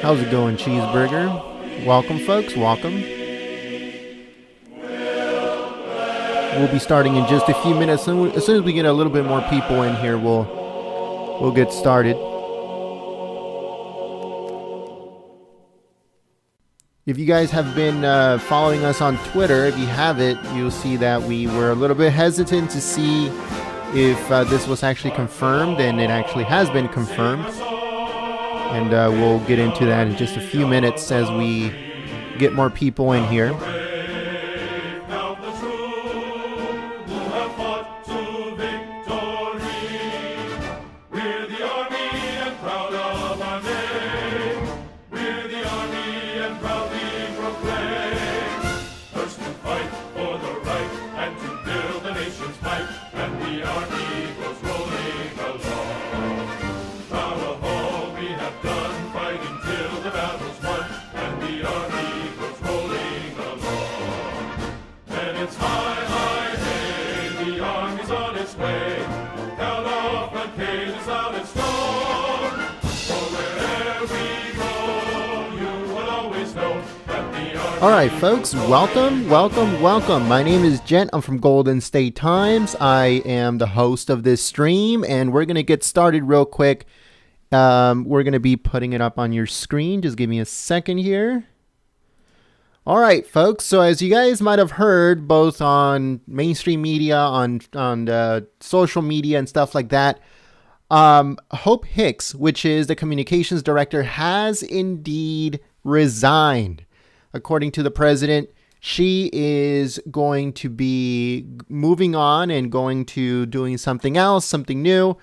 How's it going, Cheeseburger? Welcome, folks. Welcome. We'll be starting in just a few minutes. As soon as we get a little bit more people in here, we'll get started. If you guys have been following us on Twitter, if you haven't, you'll see that we were a little bit hesitant to see if this was actually confirmed, and it actually has been confirmed. And we'll get into that in just a few minutes as we get more people in here. All right, folks, welcome. My name is Jen. I'm from Golden State Times. I am the host of this stream, and we're going to get started real quick. We're going to be putting it up on your screen. Just give me a second here. All right, folks. So as you guys might have heard, both on mainstream media, on social media and stuff like that, Hope Hicks, which is the communications director, has indeed resigned. According to the president, she is going to be moving on and going to doing something else, something new.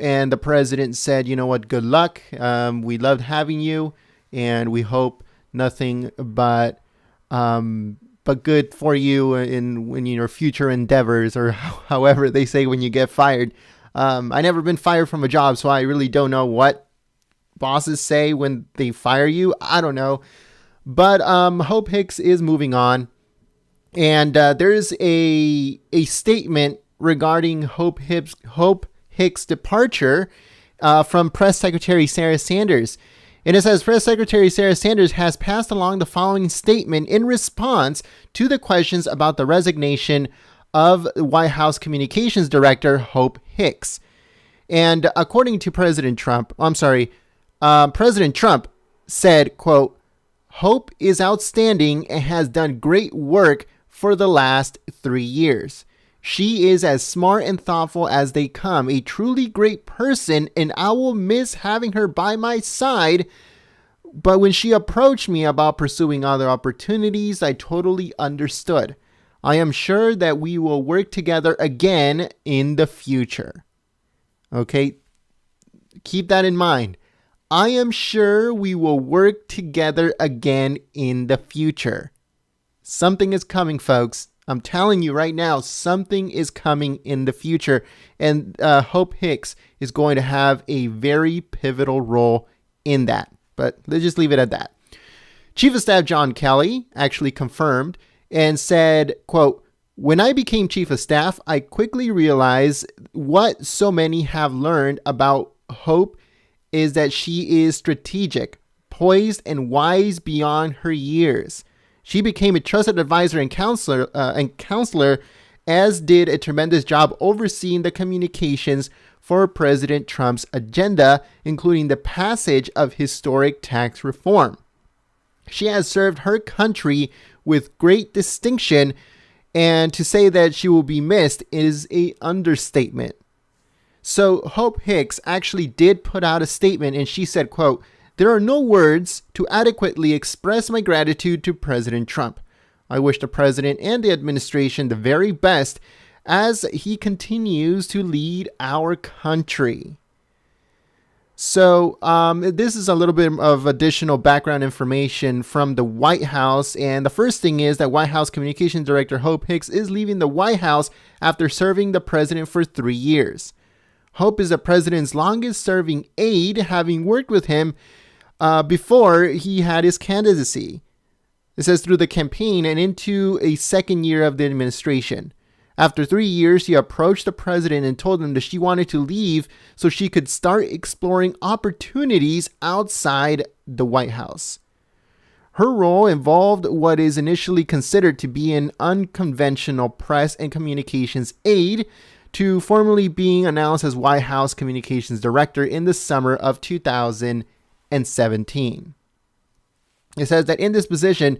And the president said, you know what, good luck. We loved having you, and we hope nothing but good for you in your future endeavors, or however they say when you get fired. I never been fired from a job, so I really don't know what bosses say when they fire you. I don't know. But Hope Hicks is moving on, and there's a statement regarding Hope Hicks' departure from Press Secretary Sarah Sanders. And it says, Press Secretary Sarah Sanders has passed along the following statement in response to the questions about the resignation of White House Communications Director Hope Hicks. And according to President Trump said, quote, Hope is outstanding and has done great work for the last 3 years. She is as smart and thoughtful as they come, a truly great person, and I will miss having her by my side. But when she approached me about pursuing other opportunities, I totally understood. I am sure that we will work together again in the future. Okay, keep that in mind. I am sure we will work together again in the future. Something is coming, folks. I'm telling you right now, something is coming in the future. And Hope Hicks is going to have a very pivotal role in that. But let's just leave it at that. Chief of Staff John Kelly actually confirmed and said, quote, when I became Chief of Staff, I quickly realized what so many have learned about Hope is that she is strategic, poised, and wise beyond her years. She became a trusted advisor and counselor, as did a tremendous job overseeing the communications for President Trump's agenda, including the passage of historic tax reform. She has served her country with great distinction, and to say that she will be missed is an understatement. So Hope Hicks actually did put out a statement, and she said, quote, there are no words to adequately express my gratitude to President Trump. I wish the president and the administration the very best as he continues to lead our country. So this is a little bit of additional background information from the White House. And the first thing is that White House Communications Director Hope Hicks is leaving the White House after serving the president for 3 years. Hope is the president's longest serving aide, having worked with him before he had his candidacy. It says through the campaign and into a second year of the administration. After 3 years, she approached the president and told him that she wanted to leave so she could start exploring opportunities outside the White House. Her role involved what is initially considered to be an unconventional press and communications aide to formally being announced as White House Communications Director in the summer of 2017. It says that in this position,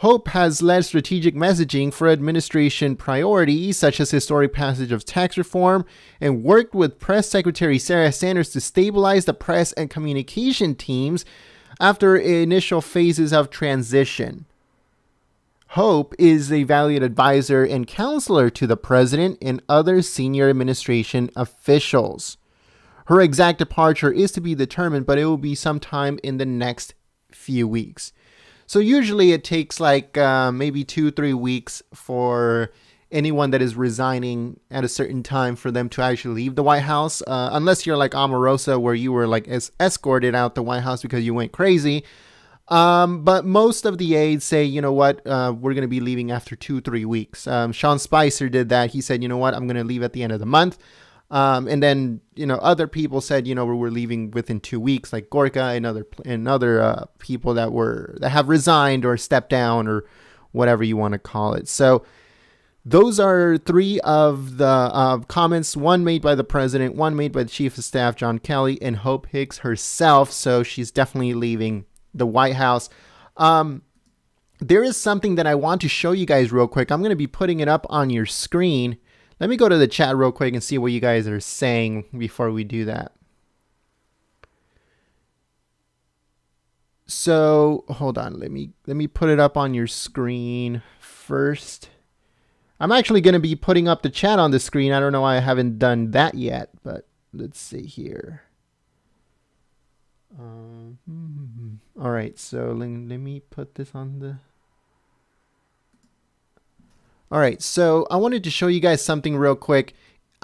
Hope has led strategic messaging for administration priorities such as historic passage of tax reform and worked with Press Secretary Sarah Sanders to stabilize the press and communication teams after initial phases of transition. Hope is a valued advisor and counselor to the president and other senior administration officials. Her exact departure is to be determined, but it will be sometime in the next few weeks. So usually it takes like maybe 2-3 weeks for anyone that is resigning at a certain time for them to actually leave the White House. Unless you're like Omarosa, where you were like escorted out the White House because you went crazy. But most of the aides say, you know what, we're going to be leaving after 2-3 weeks. Sean Spicer did that. He said, you know what, I'm going to leave at the end of the month. And then, other people said, we're leaving within 2 weeks, like Gorka and other people that have resigned or stepped down or whatever you want to call it. So those are 3 of the comments, one made by the president, one made by the chief of staff, John Kelly, and Hope Hicks herself. So she's definitely leaving the White House. There is something that I want to show you guys real quick. I'm going to be putting it up on your screen. Let me go to the chat real quick and see what you guys are saying before we do that. So hold on, let me put it up on your screen first. I'm actually going to be putting up the chat on the screen. I don't know why I haven't done that yet, but let's see here. All right, so let me put this on the... All right, so I wanted to show you guys something real quick.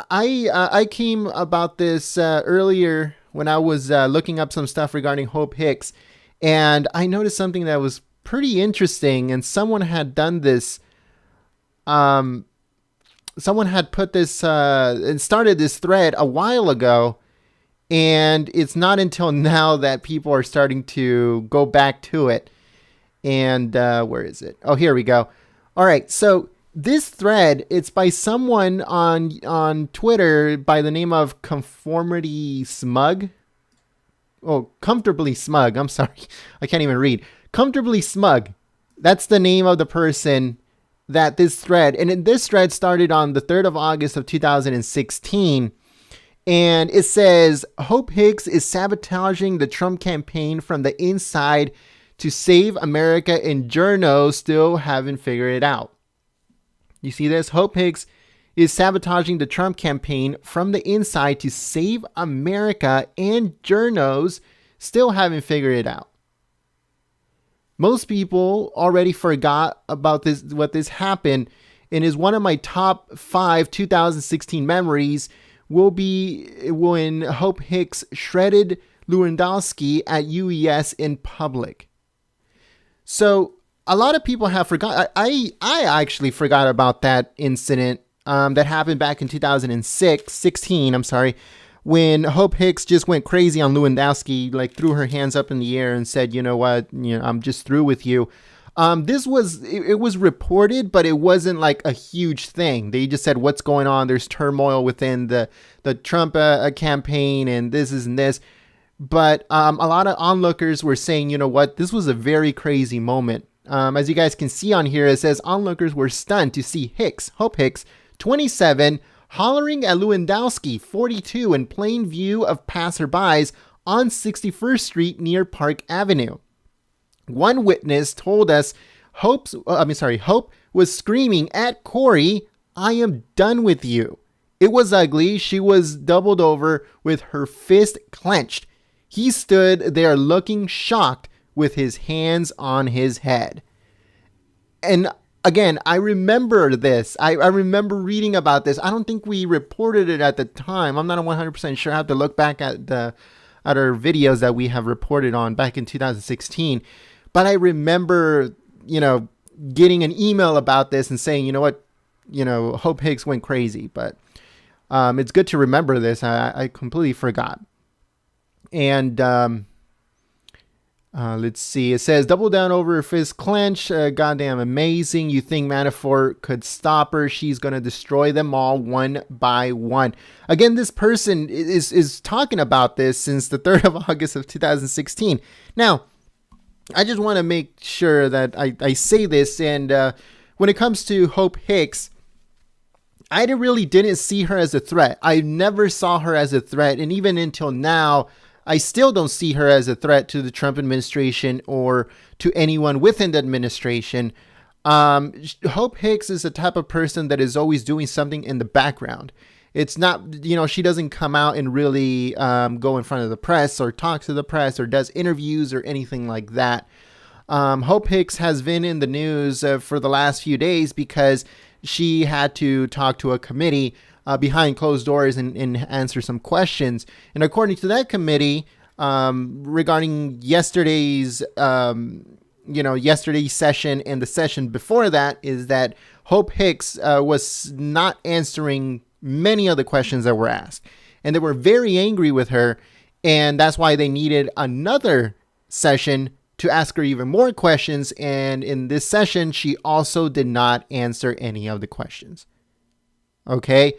I came about this earlier when I was looking up some stuff regarding Hope Hicks, and I noticed something that was pretty interesting, and someone had done this. Someone had put this and started this thread a while ago, and it's not until now that people are starting to go back to it. And where is it? Oh, here we go. All right, so this thread, it's by someone on Twitter by the name of Conformity Smug. Oh, Comfortably Smug. I'm sorry. I can't even read. Comfortably Smug. That's the name of the person that this thread. And this thread started on the 3rd of August of 2016. And it says, Hope Hicks is sabotaging the Trump campaign from the inside to save America, and journos still haven't figured it out. You see this? Hope Hicks is sabotaging the Trump campaign from the inside to save America, and journos still haven't figured it out. Most people already forgot about this, what this happened, and is one of my top 5 2016 memories will be when Hope Hicks shredded Lewandowski at UES in public. So a lot of people have forgot. I actually forgot about that incident that happened back in 2016, when Hope Hicks just went crazy on Lewandowski, like threw her hands up in the air and said, you know what, I'm just through with you. This was, it was reported, but it wasn't like a huge thing. They just said, what's going on? There's turmoil within the Trump campaign and this and this. But a lot of onlookers were saying, you know what, this was a very crazy moment. As you guys can see on here, it says onlookers were stunned to see Hope Hicks, 27, hollering at Lewandowski, 42, in plain view of passerbys on 61st Street near Park Avenue. One witness told us Hope was screaming at Corey, "I am done with you." It was ugly. She was doubled over with her fist clenched. He stood there looking shocked with his hands on his head. And again, I remember this. I remember reading about this. I don't think we reported it at the time. I'm not 100% sure. I have to look back at our videos that we have reported on back in 2016. But I remember, getting an email about this and saying, you know what, Hope Hicks went crazy, but it's good to remember this. I completely forgot. And let's see. It says, double down over her fist clench. Goddamn amazing. You think Manafort could stop her? She's going to destroy them all one by one. Again, this person is talking about this since the 3rd of August of 2016. Now, I just want to make sure that I say this. And when it comes to Hope Hicks, I really didn't see her as a threat. I never saw her as a threat. And even until now, I still don't see her as a threat to the Trump administration or to anyone within the administration. Hope Hicks is the type of person that is always doing something in the background. It's not, she doesn't come out and really go in front of the press or talk to the press or does interviews or anything like that. Hope Hicks has been in the news for the last few days because she had to talk to a committee behind closed doors and answer some questions. And according to that committee, regarding yesterday's session and the session before that, is that Hope Hicks was not answering many of the questions that were asked. And they were very angry with her. And that's why they needed another session to ask her even more questions. And in this session, she also did not answer any of the questions. Okay.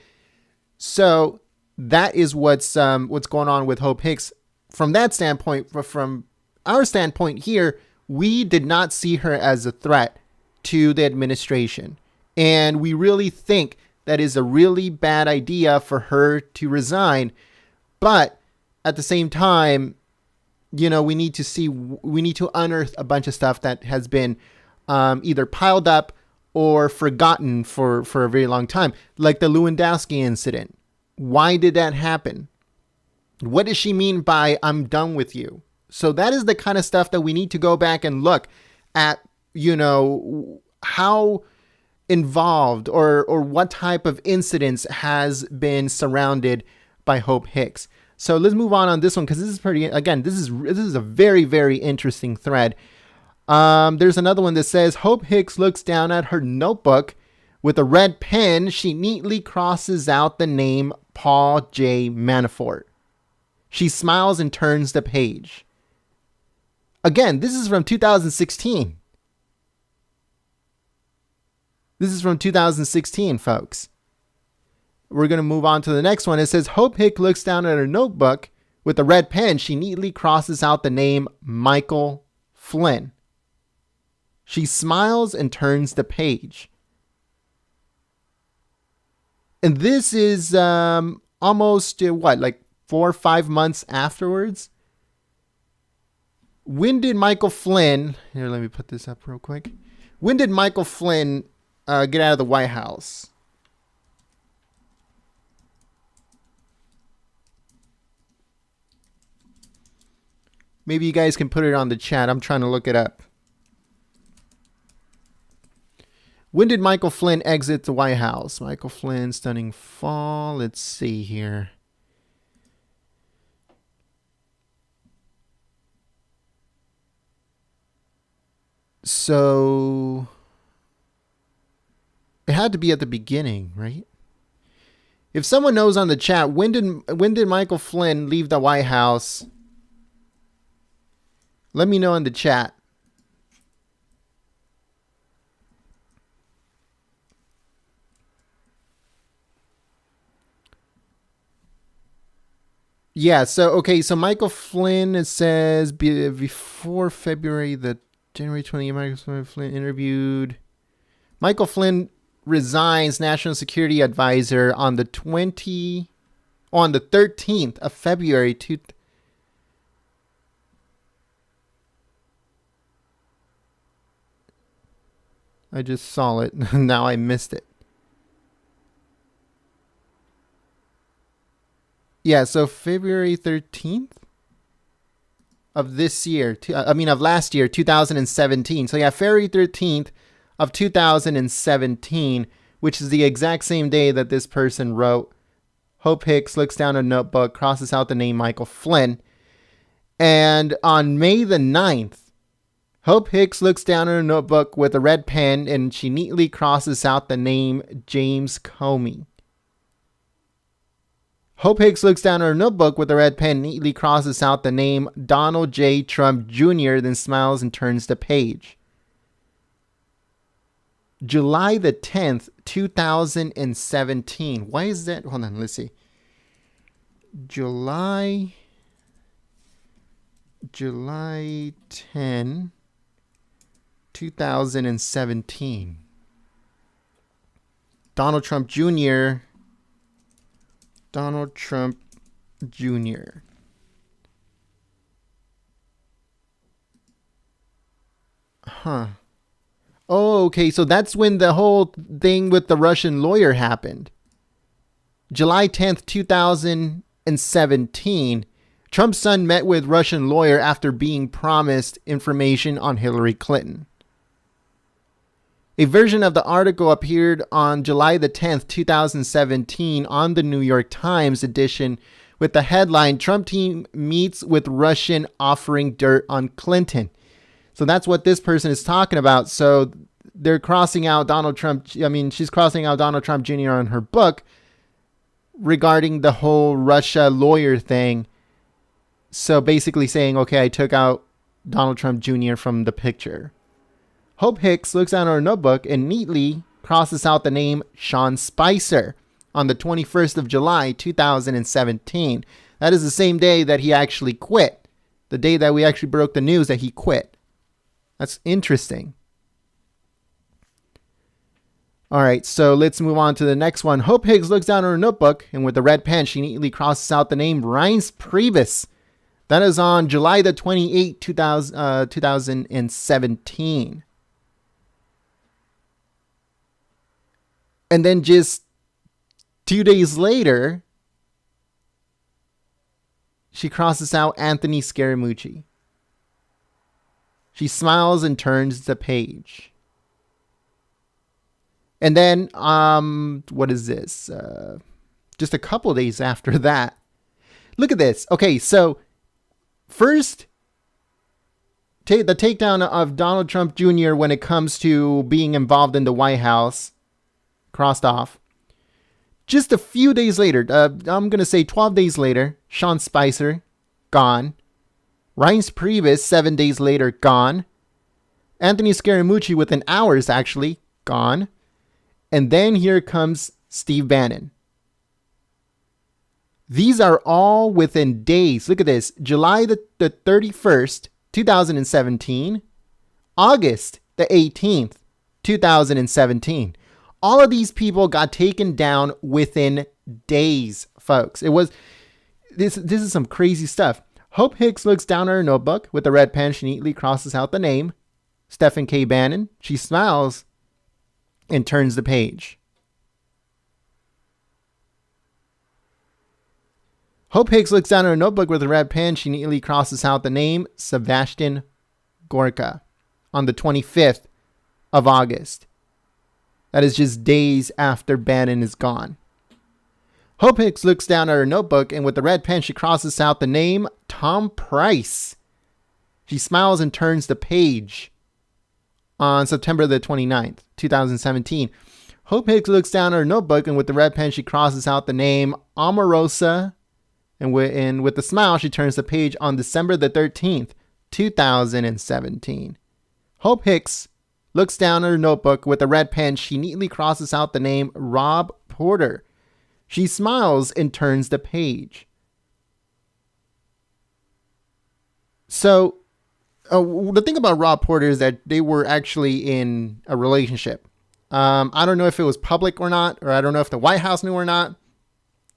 So that is what's going on with Hope Hicks from that standpoint. From our standpoint here, we did not see her as a threat to the administration. And we really think that is a really bad idea for her to resign. But at the same time, we need to unearth a bunch of stuff that has been either piled up or forgotten for a very long time, like the Lewandowski incident. Why did that happen? What does she mean by "I'm done with you"? So that is the kind of stuff that we need to go back and look at, how involved or what type of incidents has been surrounded by Hope Hicks. So let's move on this one, because this is this is a very, very interesting thread. There's another one that says, Hope Hicks looks down at her notebook with a red pen. She neatly crosses out the name Paul J. Manafort. She smiles and turns the page. Again, this is from 2016. This is from 2016, folks. We're going to move on to the next one. It says, Hope Hicks looks down at her notebook with a red pen. She neatly crosses out the name Michael Flynn. She smiles and turns the page. And this is almost, 4 or 5 months afterwards? When did Michael Flynn... Here, let me put this up real quick. When did Michael Flynn get out of the White House? Maybe you guys can put it on the chat. I'm trying to look it up. When did Michael Flynn exit the White House? Michael Flynn, stunning fall. Let's see here. So it had to be at the beginning, right? If someone knows on the chat, when did Michael Flynn leave the White House? Let me know in the chat. Yeah, so Michael Flynn, it says before February, the January 20th, Michael Flynn interviewed. Michael Flynn resigns National Security Advisor on the 13th of February. I just saw it. Now I missed it. Yeah, so February 13th of this year, of last year, 2017. So yeah, February 13th of 2017, which is the exact same day that this person wrote, Hope Hicks looks down a notebook, crosses out the name Michael Flynn. And on May the 9th, Hope Hicks looks down at her notebook with a red pen and she neatly crosses out the name James Comey. Hope Hicks looks down at her notebook with a red pen, neatly crosses out the name Donald J. Trump Jr., then smiles and turns the page. July the 10th, 2017. Why is that? Hold on, let's see. July 10, 2017. Donald Trump Jr. Donald Trump Jr. Huh. Oh, okay. So that's when the whole thing with the Russian lawyer happened. July 10th, 2017. Trump's son met with Russian lawyer after being promised information on Hillary Clinton. A version of the article appeared on July the 10th, 2017 on the New York Times edition with the headline, Trump team meets with Russian offering dirt on Clinton. So that's what this person is talking about. So they're crossing out Donald Trump. I mean, she's crossing out Donald Trump Jr. on her book regarding the whole Russia lawyer thing. So basically saying, okay, I took out Donald Trump Jr. from the picture. Hope Hicks looks down at her notebook and neatly crosses out the name Sean Spicer on the 21st of July, 2017. That is the same day that he actually quit. The day that we actually broke the news that he quit. That's interesting. All right, so let's move on to the next one. Hope Hicks looks down at her notebook and with a red pen, she neatly crosses out the name Reince Priebus. That is on July the 28th, 2017. And then just 2 days later, she crosses out Anthony Scaramucci. She smiles and turns the page. And then, what is this? Just a couple days after that. Look at this. Okay, so first, the takedown of Donald Trump Jr. when it comes to being involved in the White House. Crossed off. Just a few days later, I'm going to say 12 days later, Sean Spicer, gone. Reince Priebus, 7 days later, gone. Anthony Scaramucci, within hours, actually, gone. And then here comes Steve Bannon. These are all within days. Look at this. July the 31st, 2017. August the 18th, 2017. All of these people got taken down within days, folks. This is some crazy stuff. Hope Hicks looks down at her notebook with a red pen. She neatly crosses out the name, Stephen K. Bannon. She smiles and turns the page. Hope Hicks looks down at her notebook with a red pen. She neatly crosses out the name, Sebastian Gorka, on the 25th of August. That is just days after Bannon is gone. Hope Hicks looks down at her notebook and with the red pen, she crosses out the name Tom Price. She smiles and turns the page on September the 29th, 2017. Hope Hicks looks down at her notebook and with the red pen, she crosses out the name Omarosa. And with a smile, she turns the page on December the 13th, 2017. Hope Hicks looks down at her notebook with a red pen. She neatly crosses out the name Rob Porter. She smiles and turns the page. So, the thing about Rob Porter is that they were actually in a relationship. I don't know if it was public or not, or I don't know if the White House knew or not.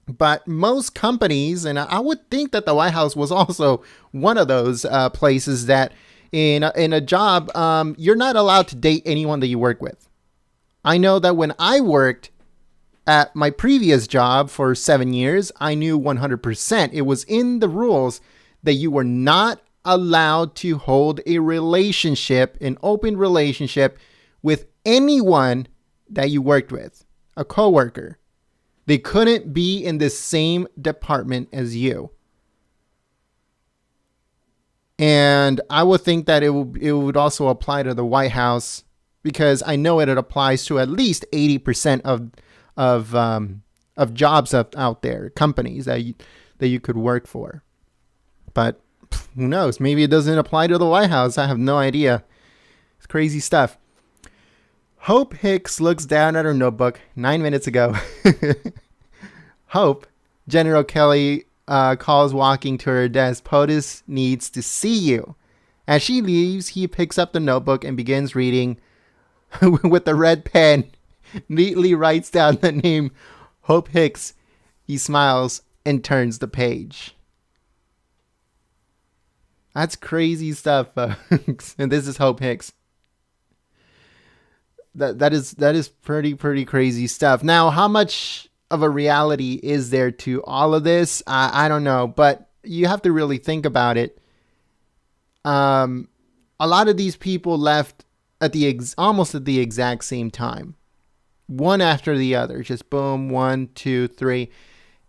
But most companies, and I would think that the White House was also one of those places that in a job, you're not allowed to date anyone that you work with. I know that when I worked at my previous job for 7 years, I knew 100%. It was in the rules that you were not allowed to hold a relationship, an open relationship with anyone that you worked with, a coworker. They couldn't be in the same department as you. And And I would think that it would also apply to the White House, because I know it applies to at least 80% of jobs out there, companies that you could work for. But who knows? Maybe it doesn't apply to the White House. I have no idea. It's crazy stuff. Hope Hicks looks down at her notebook 9 minutes ago. Hope, General Kelly calls walking to her desk. POTUS needs to see you. As she leaves, he picks up the notebook and begins reading. With a red pen, neatly writes down the name Hope Hicks. He smiles and turns the page. That's crazy stuff, folks. And this is Hope Hicks. That is pretty crazy stuff. Now, how much of a reality is there to all of this? I don't know, but you have to really think about it. A lot of these people left at almost at the exact same time, one after the other, just boom, 1, 2, 3.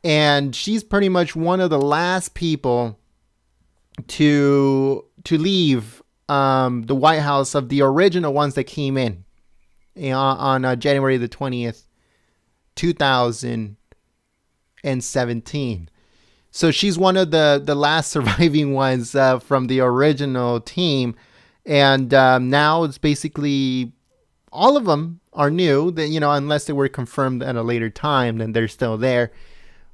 And she's pretty much one of the last people to leave the White House of the original ones that came in on January the 20th, 2017. So she's one of the last surviving ones from the original team. And now it's basically all of them are new, that, unless they were confirmed at a later time, then they're still there.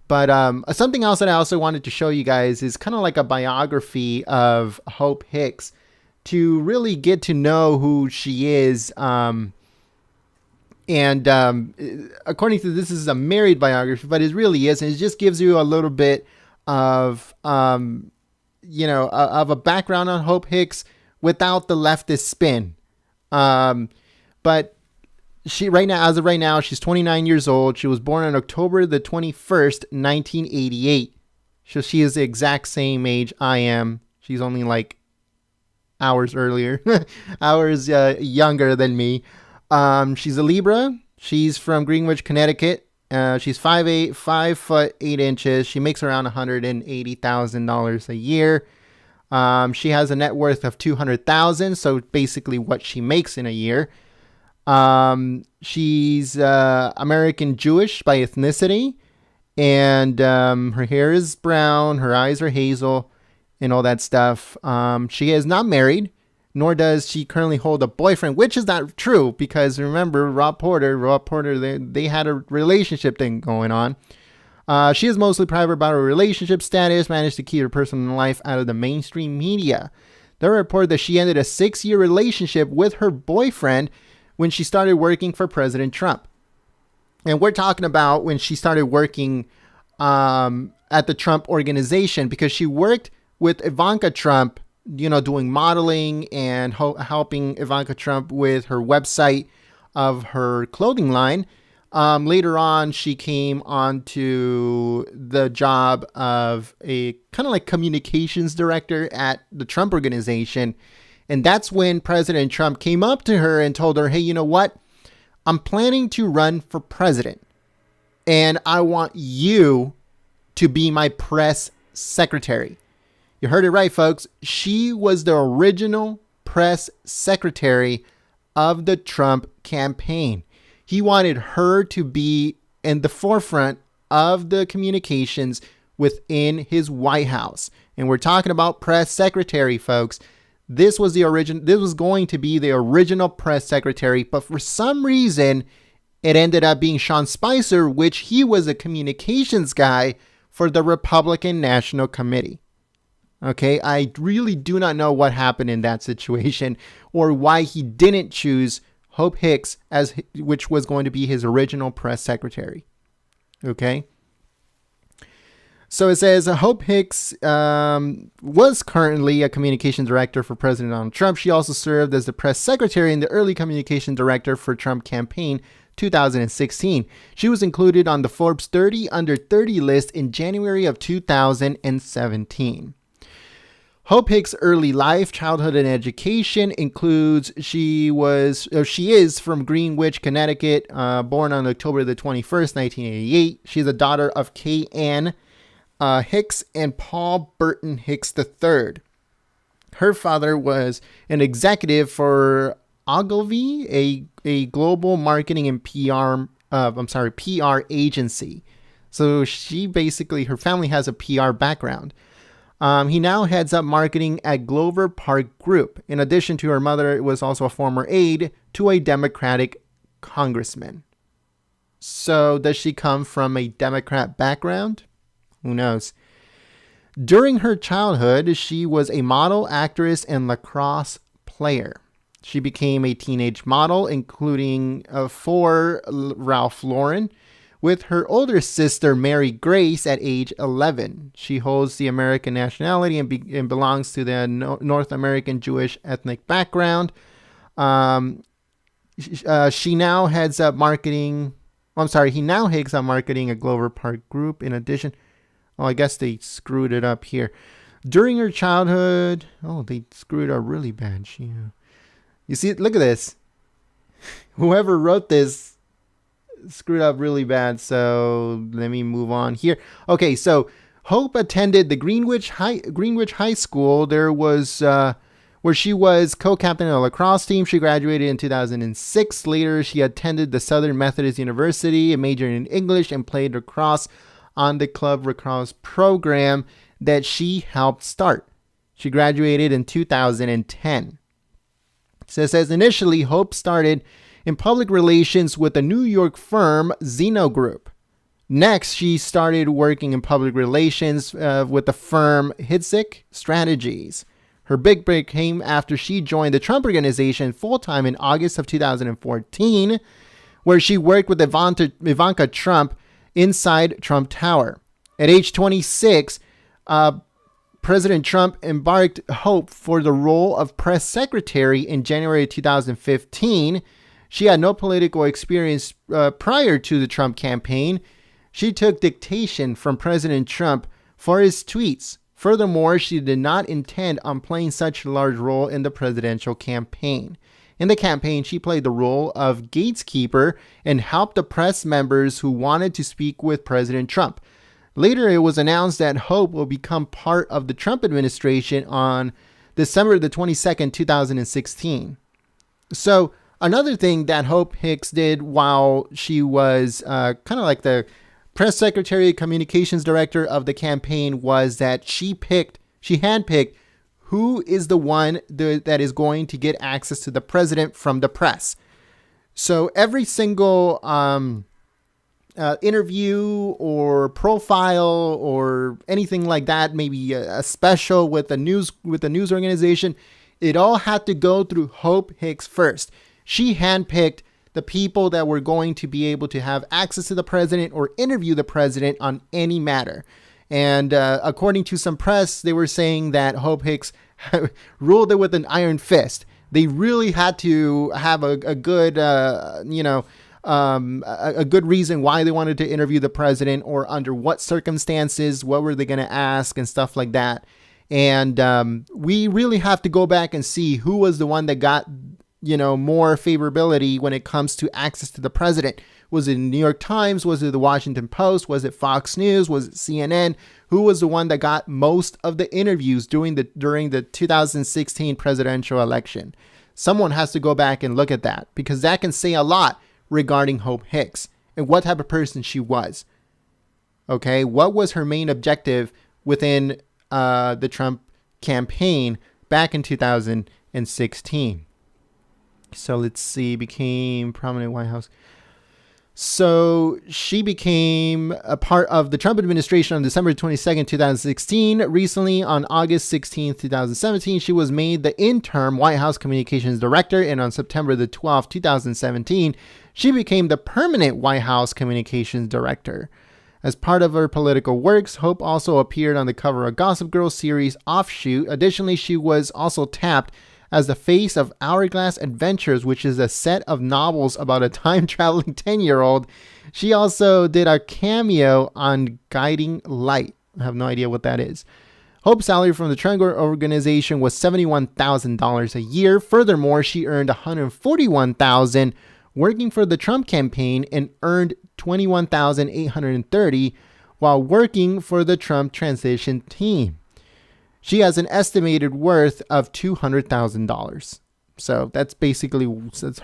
But something else that I also wanted to show you guys is kind of like a biography of Hope Hicks, to really get to know who she is. And according to this is a married biography, but it really isn't. It just gives you a little bit of of a background on Hope Hicks without the leftist spin. But she as of right now, she's 29 years old. She was born on October the 21st, 1988. So she is the exact same age I am. She's only like hours earlier, hours younger than me. She's a Libra. She's from Greenwich, Connecticut. She's 5'8", 5'8". She makes around $180,000 a year. She has a net worth of $200,000, so basically what she makes in a year. She's American Jewish by ethnicity, and her hair is brown, her eyes are hazel, and all that stuff. She is not married, nor does she currently hold a boyfriend, which is not true, because remember, Rob Porter, they had a relationship thing going on. She is mostly private about her relationship status, managed to keep her personal life out of the mainstream media. There are reports that she ended a 6-year relationship with her boyfriend when she started working for President Trump. And we're talking about when she started working at the Trump organization, because she worked with Ivanka Trump, doing modeling and helping Ivanka Trump with her website of her clothing line. Later on, she came onto the job of a kind of like communications director at the Trump organization. And that's when President Trump came up to her and told her, hey, you know what? I'm planning to run for president, and I want you to be my press secretary. You heard it right, folks. She was the original press secretary of the Trump campaign. He wanted her to be in the forefront of the communications within his White House. And we're talking about press secretary, folks. This was going to be the original press secretary, but for some reason, it ended up being Sean Spicer, which he was a communications guy for the Republican National Committee. Okay, I really do not know what happened in that situation, or why he didn't choose Hope Hicks which was going to be his original press secretary. Okay. So it says Hope Hicks was currently a communications director for President Donald Trump. She also served as the press secretary and the early communication director for Trump campaign 2016. She was included on the Forbes 30 under 30 list in January of 2017. Hope Hicks' early life, childhood, and education includes she is from Greenwich, Connecticut, born on October the 21st, 1988. She's a daughter of Kay Ann Hicks and Paul Burton Hicks III. Her father was an executive for Ogilvy, a global marketing and PR agency. So she basically, her family has a PR background. He now heads up marketing at Glover Park Group. In addition to her mother, was also a former aide to a Democratic congressman. So does she come from a Democrat background? Who knows? During her childhood, she was a model, actress, and lacrosse player. She became a teenage model, including for Ralph Lauren, with her older sister, Mary Grace, at age 11. She holds the American nationality and belongs to the North American Jewish ethnic background. She now heads up marketing. He now heads up marketing at Glover Park Group. In addition, I guess they screwed it up here. During her childhood, they screwed up really bad. You see, look at this. Whoever wrote this screwed up really bad. So let me move on here. Okay, so Hope attended the Greenwich High School. There was where she was co-captain of the lacrosse team. She graduated in 2006. Later, she attended the Southern Methodist University and majored in English and played lacrosse on the club lacrosse program that she helped start. She graduated in 2010. So it says initially, Hope started in public relations with the New York firm Zeno Group. Next, she started working in public relations with the firm Hicks Strategies. Her big break came after she joined the Trump Organization full-time in August of 2014, where she worked with Ivanka Trump inside Trump Tower. At age 26, President Trump embarked Hope for the role of press secretary in January 2015. She had no political experience prior to the Trump campaign. She took dictation from President Trump for his tweets. Furthermore, she did not intend on playing such a large role in the presidential campaign. In the campaign, she played the role of gatekeeper and helped the press members who wanted to speak with President Trump. Later, it was announced that Hope will become part of the Trump administration on December the 22nd, 2016. So another thing that Hope Hicks did while she was kind of like the press secretary, communications director of the campaign was that she handpicked who is the one that is going to get access to the president from the press. So every single interview or profile or anything like that, maybe a special with a news organization, it all had to go through Hope Hicks first. She handpicked the people that were going to be able to have access to the president or interview the president on any matter. And according to some press, they were saying that Hope Hicks ruled it with an iron fist. They really had to have a good, a good reason why they wanted to interview the president or under what circumstances, what were they going to ask and stuff like that. And we really have to go back and see who was the one that got more favorability when it comes to access to the president. Was it the New York Times? Was it the Washington Post? Was it Fox News? Was it CNN? Who was the one that got most of the interviews during the 2016 presidential election? Someone has to go back and look at that, because that can say a lot regarding Hope Hicks and what type of person she was. Okay, what was her main objective within the Trump campaign back in 2016? So let's see, became prominent White House. So she became a part of the Trump administration on December 22nd, 2016. Recently, on August 16th, 2017, she was made the interim White House communications director. And on September the 12th, 2017, she became the permanent White House communications director. As part of her political works, Hope also appeared on the cover of Gossip Girl series Offshoot. Additionally, she was also tapped as the face of Hourglass Adventures, which is a set of novels about a time-traveling 10-year-old. She also did a cameo on Guiding Light. I have no idea what that is. Hope's salary from the Trump Organization was $71,000 a year. Furthermore, she earned $141,000 working for the Trump campaign and earned $21,830 while working for the Trump transition team. She has an estimated worth of $200,000. So that's basically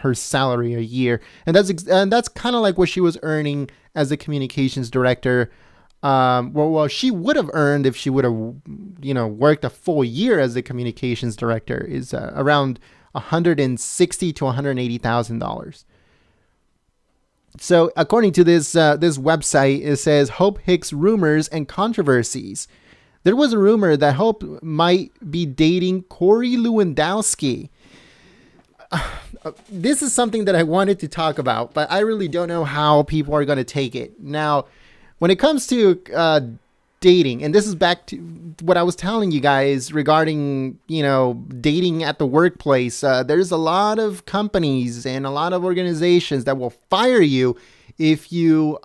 her salary a year, and that's kind of like what she was earning as a communications director. Well, she would have earned if she would have, worked a full year as a communications director, is around $160,000 to $180,000. So according to this website, it says Hope Hicks rumors and controversies. There was a rumor that Hope might be dating Corey Lewandowski. This is something that I wanted to talk about, but I really don't know how people are going to take it. Now, when it comes to dating, and this is back to what I was telling you guys regarding, dating at the workplace, there's a lot of companies and a lot of organizations that will fire you if you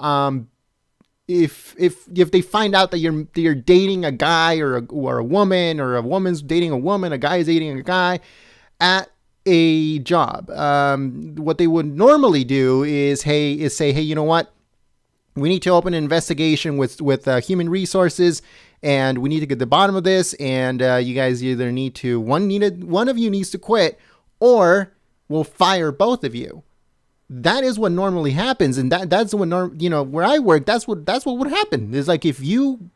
if they find out that you're dating a guy or a woman, or a woman's dating a woman, a guy is dating a guy at a job. What they would normally do is say, hey, you know what? We need to open an investigation with human resources, and we need to get to the bottom of this. And you guys either need to one of you needs to quit, or we'll fire both of you. That is what normally happens, and that's what where I work. That's what would happen. It's like if you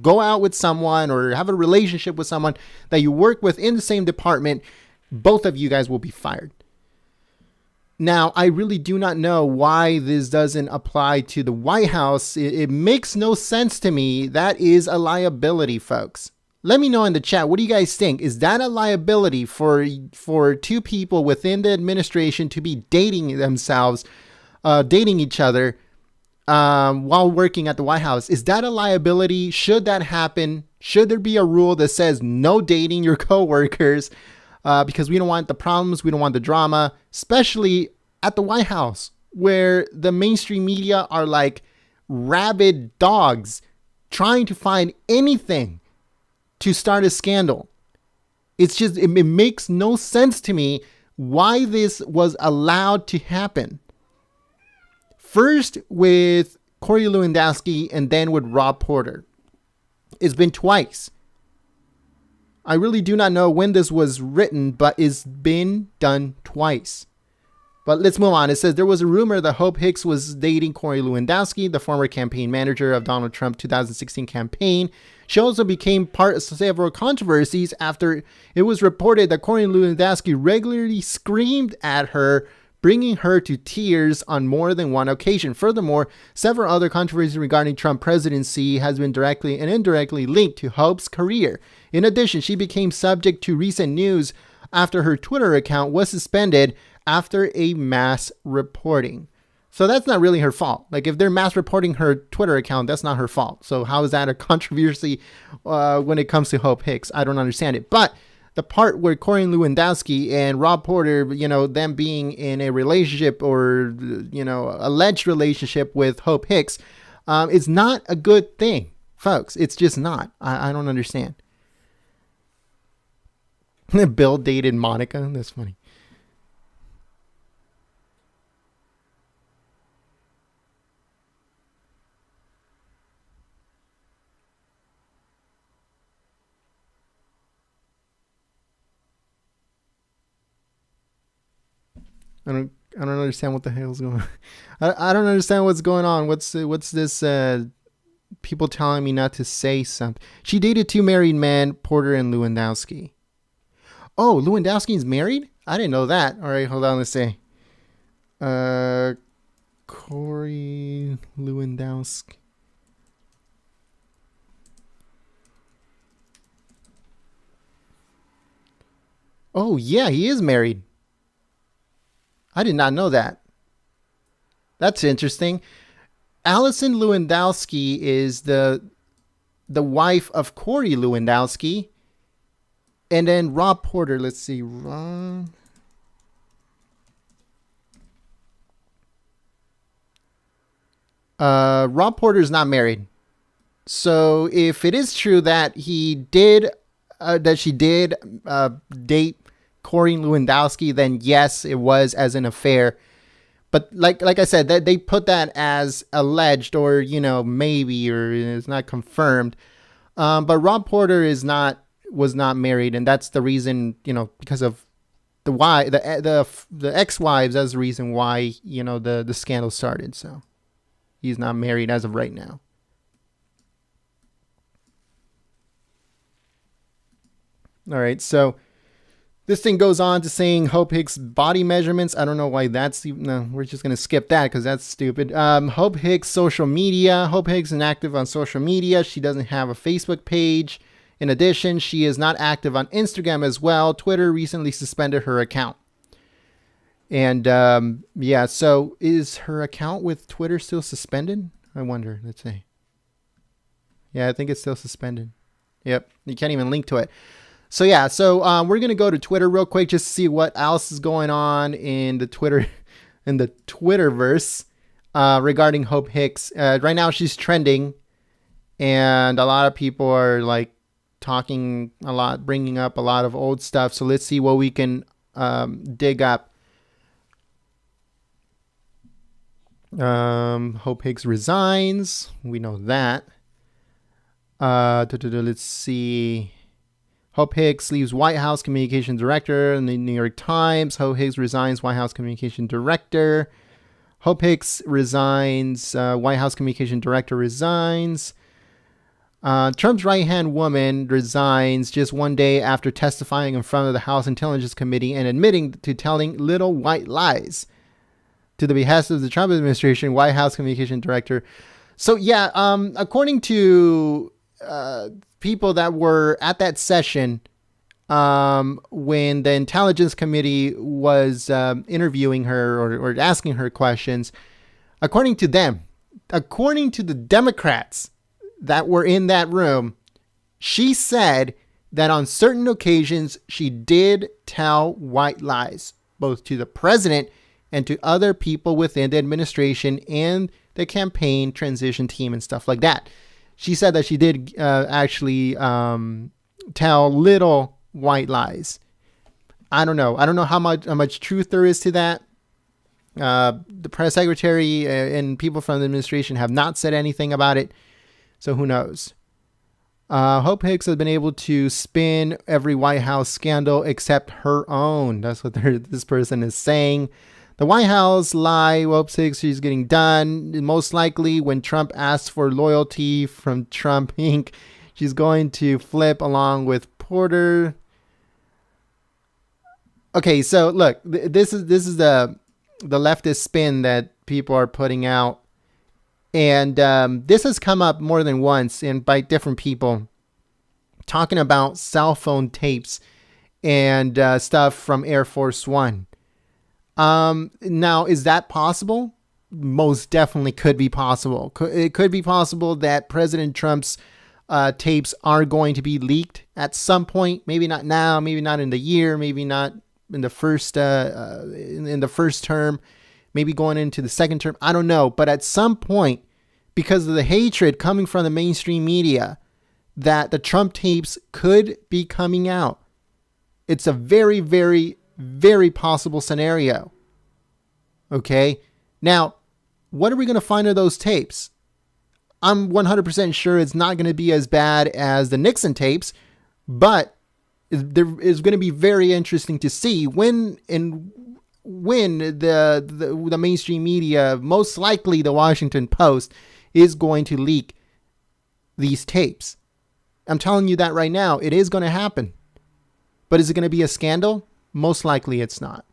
go out with someone or have a relationship with someone that you work with in the same department, both of you guys will be fired. Now, I really do not know why this doesn't apply to the White House. It makes no sense to me. That is a liability, folks. Let me know in the chat. What do you guys think? Is that a liability for two people within the administration to be dating each other while working at the White House? Is that a liability? Should that happen? Should there be a rule that says no dating your coworkers? Because we don't want the problems, we don't want the drama, especially at the White House, where the mainstream media are like rabid dogs trying to find anything to start a scandal. It's just, it makes no sense to me why this was allowed to happen. First with Corey Lewandowski, and then with Rob Porter. It's been twice. I really do not know when this was written, but it's been done twice. But let's move on. It says there was a rumor that Hope Hicks was dating Corey Lewandowski, the former campaign manager of Donald Trump's 2016 campaign. She also became part of several controversies after it was reported that Corey Lewandowski regularly screamed at her, bringing her to tears on more than one occasion. Furthermore, several other controversies regarding Trump presidency has been directly and indirectly linked to Hope's career. In addition, she became subject to recent news after her Twitter account was suspended after a mass reporting. So that's not really her fault. Like, if they're mass reporting her Twitter account, that's not her fault. So how is that a controversy when it comes to Hope Hicks? I don't understand it. But the part where Corey Lewandowski and Rob Porter, them being in a relationship or, alleged relationship with Hope Hicks, is not a good thing, folks. It's just not. I don't understand. Bill dated Monica. That's funny. I don't understand what the hell's going on. I don't understand what's going on. What's this people telling me not to say something? She dated two married men, Porter and Lewandowski. Oh, Lewandowski's married? I didn't know that. All right, hold on, let's see. Corey Lewandowski. Oh, yeah, he is married. I did not know that. That's interesting. Allison Lewandowski is the wife of Corey Lewandowski. And then Rob Porter, let's see. Rob Porter is not married. So if it is true that she did date Corey Lewandowski, then yes, it was as an affair. But like I said, that they put that as alleged, or maybe, or it's not confirmed. But Rob Porter was not married, and that's the reason, because of the ex-wives. That's the reason why, the scandal started. So he's not married as of right now. All right, so this thing goes on to saying Hope Hicks body measurements. I don't know why no, we're just going to skip that because that's stupid. Hope Hicks social media. Hope Hicks is active on social media. She doesn't have a Facebook page. In addition, she is not active on Instagram as well. Twitter recently suspended her account. And so is her account with Twitter still suspended? I wonder. Let's see. Yeah, I think it's still suspended. Yep, you can't even link to it. So we're going to go to Twitter real quick just to see what else is going on in the Twitterverse regarding Hope Hicks. Right now she's trending, and a lot of people are like talking a lot, bringing up a lot of old stuff. So let's see what we can dig up. Hope Hicks resigns. We know that. Let's see. Hope Hicks leaves White House Communication Director in the New York Times. Hope Hicks resigns White House Communication Director. Hope Hicks resigns. White House Communication Director resigns. Trump's right-hand woman resigns just one day after testifying in front of the House Intelligence Committee and admitting to telling little white lies to the behest of the Trump administration. White House Communication Director. So according to people that were at that session when the Intelligence Committee was interviewing her or asking her questions, according to them, according to the Democrats that were in that room, she said that on certain occasions she did tell white lies, both to the president and to other people within the administration and the campaign transition team and stuff like that. She said that she did actually tell little white lies. I don't know. I don't know how much truth there is to that. The press secretary and people from the administration have not said anything about it. So who knows? Hope Hicks has been able to spin every White House scandal except her own. That's what this person is saying. The White House lie, Hope Hicks, she's getting done. Most likely when Trump asks for loyalty from Trump Inc., she's going to flip along with Porter. Okay, so look, this is the leftist spin that people are putting out. And this has come up more than once and by different people talking about cell phone tapes and stuff from Air Force One. Now, is that possible? Most definitely could be possible. It could be possible that President Trump's tapes are going to be leaked at some point. Maybe not now, maybe not in the year, maybe not in the first in the first term, maybe going into the second term. I don't know. But at some point, because of the hatred coming from the mainstream media, that the Trump tapes could be coming out. It's a very, very, very possible scenario. Okay. Now, what are we going to find in those tapes? I'm 100% sure it's not going to be as bad as the Nixon tapes, but there is going to be very interesting to see when the mainstream media, most likely the Washington Post, is going to leak these tapes. I'm telling you that right now, it is going to happen. But is it going to be a scandal? Most likely it's not.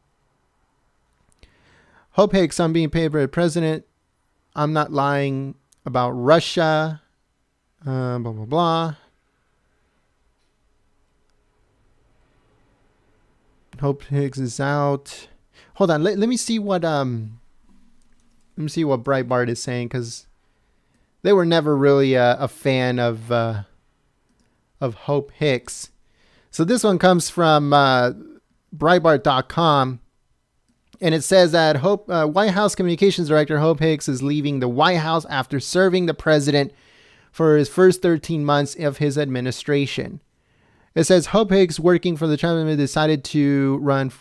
Hope Hicks, I'm being paid by the president. I'm not lying about Russia. Blah, blah, blah. Hope Hicks is out. Hold on. Let me see what Breitbart is saying, because they were never really a fan of Hope Hicks. So this one comes from Breitbart.com, and it says that White House Communications Director Hope Hicks is leaving the White House after serving the president for his first 13 months of his administration. It says Hope Hicks, working for the Trump administration, decided to run.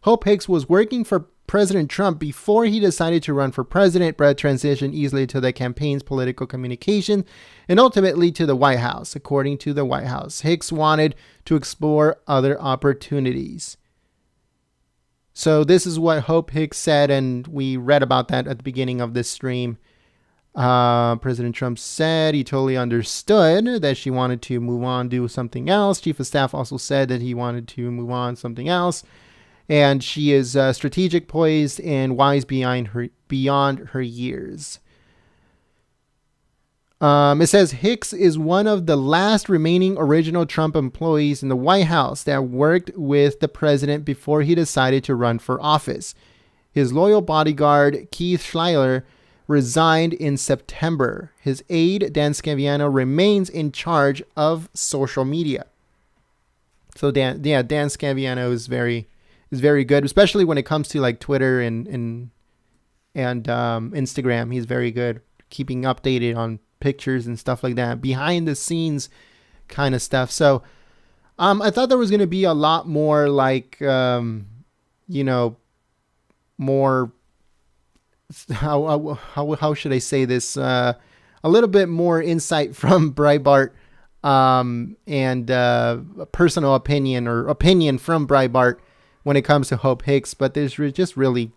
Hope Hicks was working for President Trump before he decided to run for president, but transitioned easily to the campaign's political communication and ultimately to the White House. According to the White House, Hicks wanted to explore other opportunities. So this is what Hope Hicks said, and we read about that at the beginning of this stream. President Trump said he totally understood that she wanted to move on, do something else. Chief of Staff also said that he wanted to move on, something else. And she is strategic, poised, and wise beyond her years. It says Hicks is one of the last remaining original Trump employees in the White House that worked with the president before he decided to run for office. His loyal bodyguard, Keith Schleier, resigned in September. His aide, Dan Scaviano, remains in charge of social media. So Dan Scaviano is very good, especially when it comes to like Twitter and Instagram. He's very good keeping updated on pictures and stuff like that, behind the scenes kind of stuff. So I thought there was going to be a lot more like more, how should I say this, a little bit more insight from Breitbart, and personal opinion or opinion from Breitbart when it comes to Hope Hicks, but there's just really,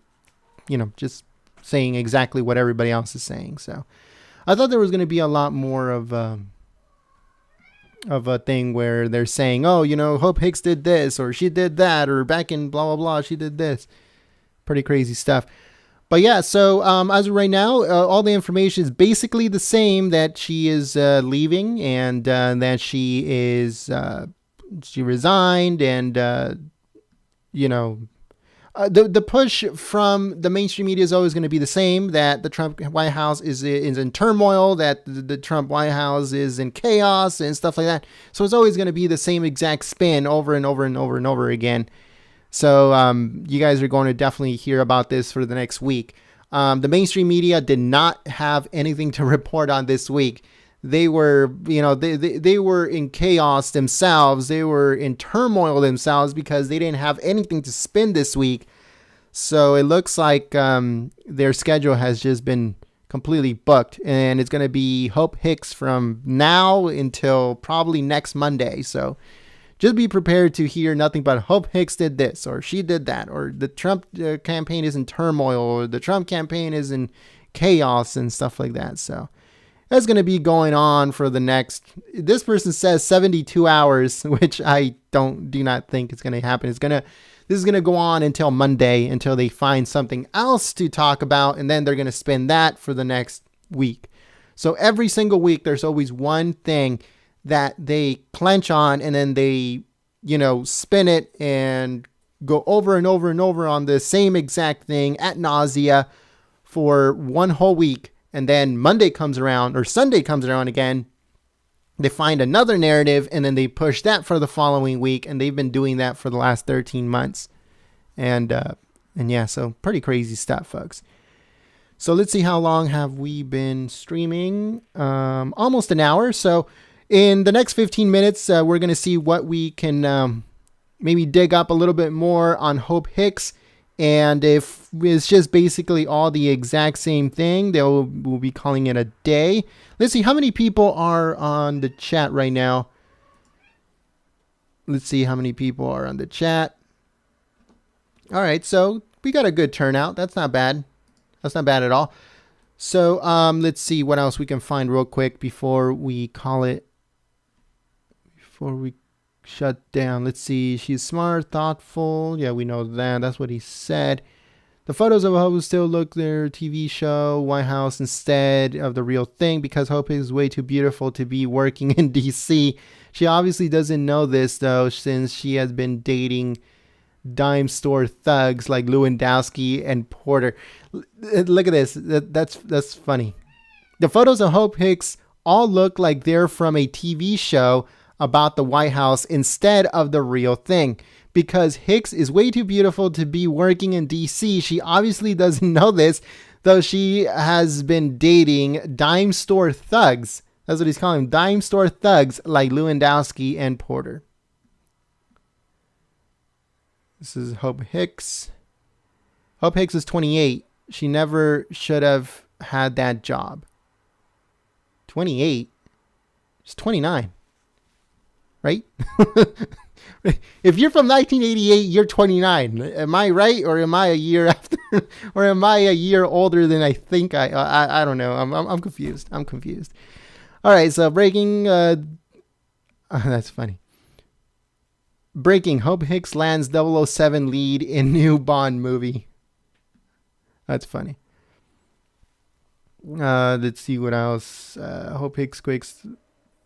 just saying exactly what everybody else is saying. So I thought there was going to be a lot more of a thing where they're saying, oh, Hope Hicks did this, or she did that, or back in blah, blah, blah, she did this. Pretty crazy stuff. But yeah, so as of right now, all the information is basically the same, that she is leaving, and that she resigned, and the push from the mainstream media is always going to be the same, that the Trump White House is in turmoil, that the Trump White House is in chaos and stuff like that. So it's always going to be the same exact spin over and over and over and over again. So you guys are going to definitely hear about this for the next week. The mainstream media did not have anything to report on this week. They were, they were in chaos themselves. They were in turmoil themselves because they didn't have anything to spin this week. So it looks like their schedule has just been completely booked, and it's going to be Hope Hicks from now until probably next Monday. So just be prepared to hear nothing but Hope Hicks did this, or she did that, or the Trump campaign is in turmoil, or the Trump campaign is in chaos and stuff like that. So that's going to be going on for the next, this person says 72 hours, which I do not think it's going to happen. This is going to go on until Monday, until they find something else to talk about. And then they're going to spin that for the next week. So every single week, there's always one thing that they clench on, and then they, spin it and go over and over and over on the same exact thing ad nausea for one whole week. And then Monday comes around, or Sunday comes around again, they find another narrative, and then they push that for the following week. And they've been doing that for the last 13 months. And yeah, so pretty crazy stuff, folks. So let's see, how long have we been streaming? Almost an hour. So in the next 15 minutes, we're going to see what we can maybe dig up a little bit more on Hope Hicks. And if it's just basically all the exact same thing, we'll be calling it a day. Let's see how many people are on the chat right now. Let's see how many people are on the chat. All right, so we got a good turnout. That's not bad. That's not bad at all. So let's see what else we can find real quick before we call it. Before we shut down. Let's see. She's smart, thoughtful. Yeah, we know that. That's what he said. The photos of Hope still look their TV show, White House, instead of the real thing, because Hope is way too beautiful to be working in D.C. She obviously doesn't know this, though, since she has been dating dime store thugs like Lewandowski and Porter. Look at this. That's funny. The photos of Hope Hicks all look like they're from a TV show about the White House instead of the real thing. Because Hicks is way too beautiful to be working in DC, she obviously doesn't know this, though she has been dating dime store thugs. That's what he's calling them, dime store thugs like Lewandowski and Porter. This is Hope Hicks. Hope Hicks is 28. She never should have had that job. 28? She's 29. Right? If you're from 1988, you're 29. Am I right, or am I a year after, or am I a year older than I think I don't know. I'm confused. I'm confused. All right, so breaking. That's funny. Breaking. Hope Hicks lands 007 lead in new Bond movie. That's funny. Let's see what else. Hope Hicks quakes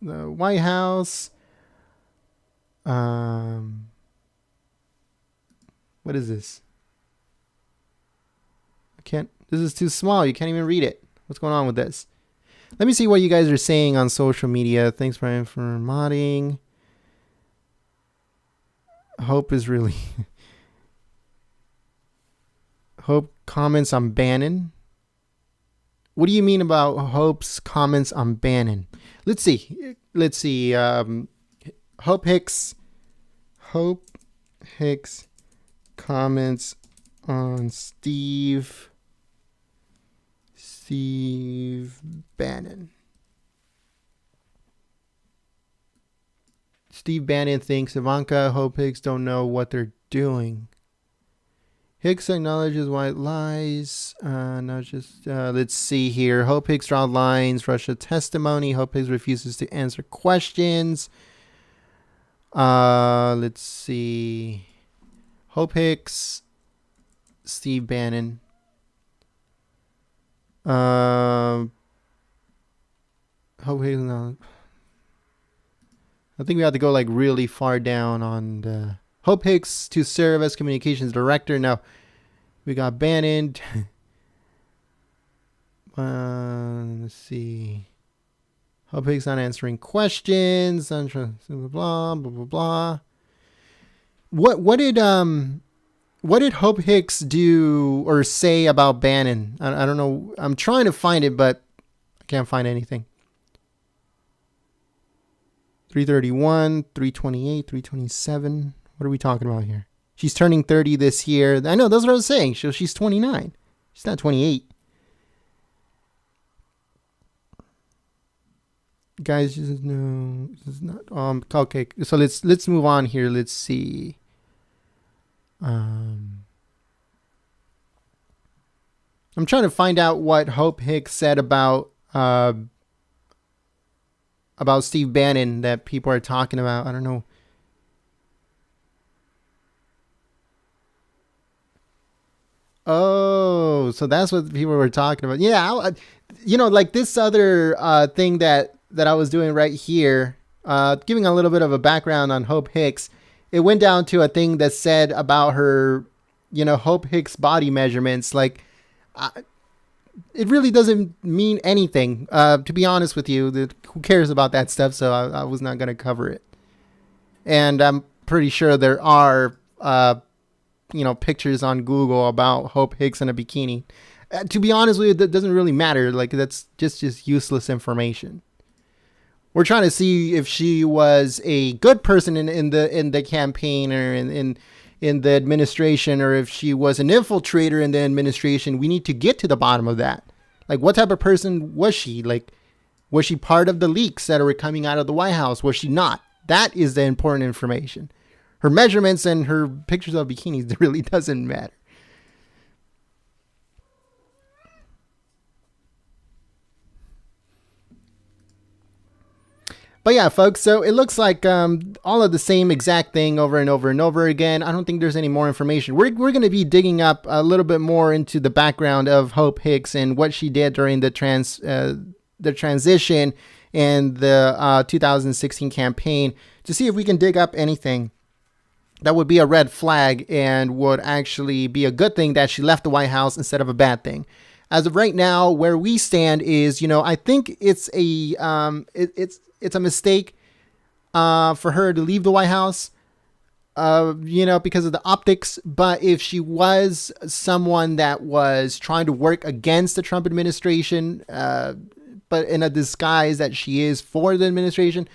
the White House. What is this? I can't. This is too small. You can't even read it. What's going on with this? Let me see what you guys are saying on social media. Thanks, Brian, for modding. Hope is really. Hope comments on Bannon. What do you mean about Hope's comments on Bannon? Let's see. Hope Hicks comments on Steve Bannon. Steve Bannon thinks Ivanka, Hope Hicks don't know what they're doing. Hicks acknowledges white lies. Let's see here. Hope Hicks draw lines. Russia testimony. Hope Hicks refuses to answer questions. Let's see. Hope Hicks. Steve Bannon. Hope Hicks. No. I think we have to go like really far down on the Hope Hicks to serve as communications director. Now we got Bannon. Let's see. Hope Hicks not answering questions. Blah blah blah blah. What did Hope Hicks do or say about Bannon? I don't know. I'm trying to find it, but I can't find anything. 331, 328, 327. What are we talking about here? She's turning 30 this year. I know, that's what I was saying. She's 29. She's not 28. Guys, no, this is not. Okay, so let's move on here. Let's see. I'm trying to find out what Hope Hicks said about Steve Bannon that people are talking about. I don't know. Oh, so that's what people were talking about. Yeah, like this other thing that I was doing right here, giving a little bit of a background on Hope Hicks. It went down to a thing that said about her, Hope Hicks body measurements. Like, it really doesn't mean anything, to be honest with you. Who cares about that stuff? So I was not going to cover it. And I'm pretty sure there are, pictures on Google about Hope Hicks in a bikini. To be honest with you, that doesn't really matter. Like, that's just useless information. We're trying to see if she was a good person in the campaign or in the administration, or if she was an infiltrator in the administration. We need to get to the bottom of that. Like, what type of person was she? Like, was she part of the leaks that were coming out of the White House? Was she not? That is the important information. Her measurements and her pictures of bikinis really doesn't matter. But yeah, folks, so it looks like all of the same exact thing over and over and over again. I don't think there's any more information. We're going to be digging up a little bit more into the background of Hope Hicks and what she did during the transition and the 2016 campaign to see if we can dig up anything that would be a red flag and would actually be a good thing that she left the White House instead of a bad thing. As of right now, where we stand is, I think it's a mistake for her to leave the White House, because of the optics. But if she was someone that was trying to work against the Trump administration, but in a disguise that she is for the administration,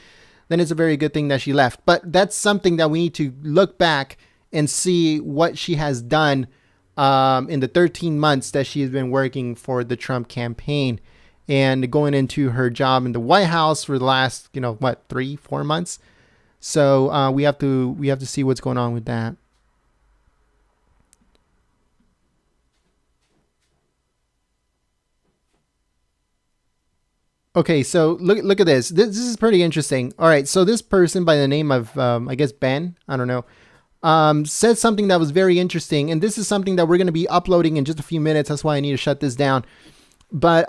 then it's a very good thing that she left. But that's something that we need to look back and see what she has done in the 13 months that she has been working for the Trump campaign and going into her job in the White House for the last, 3-4 months. So we have to see what's going on with that. Okay, so look at this. This is pretty interesting. All right, so this person by the name of I guess Ben, I don't know, said something that was very interesting, and this is something that we're going to be uploading in just a few minutes. That's why I need to shut this down. But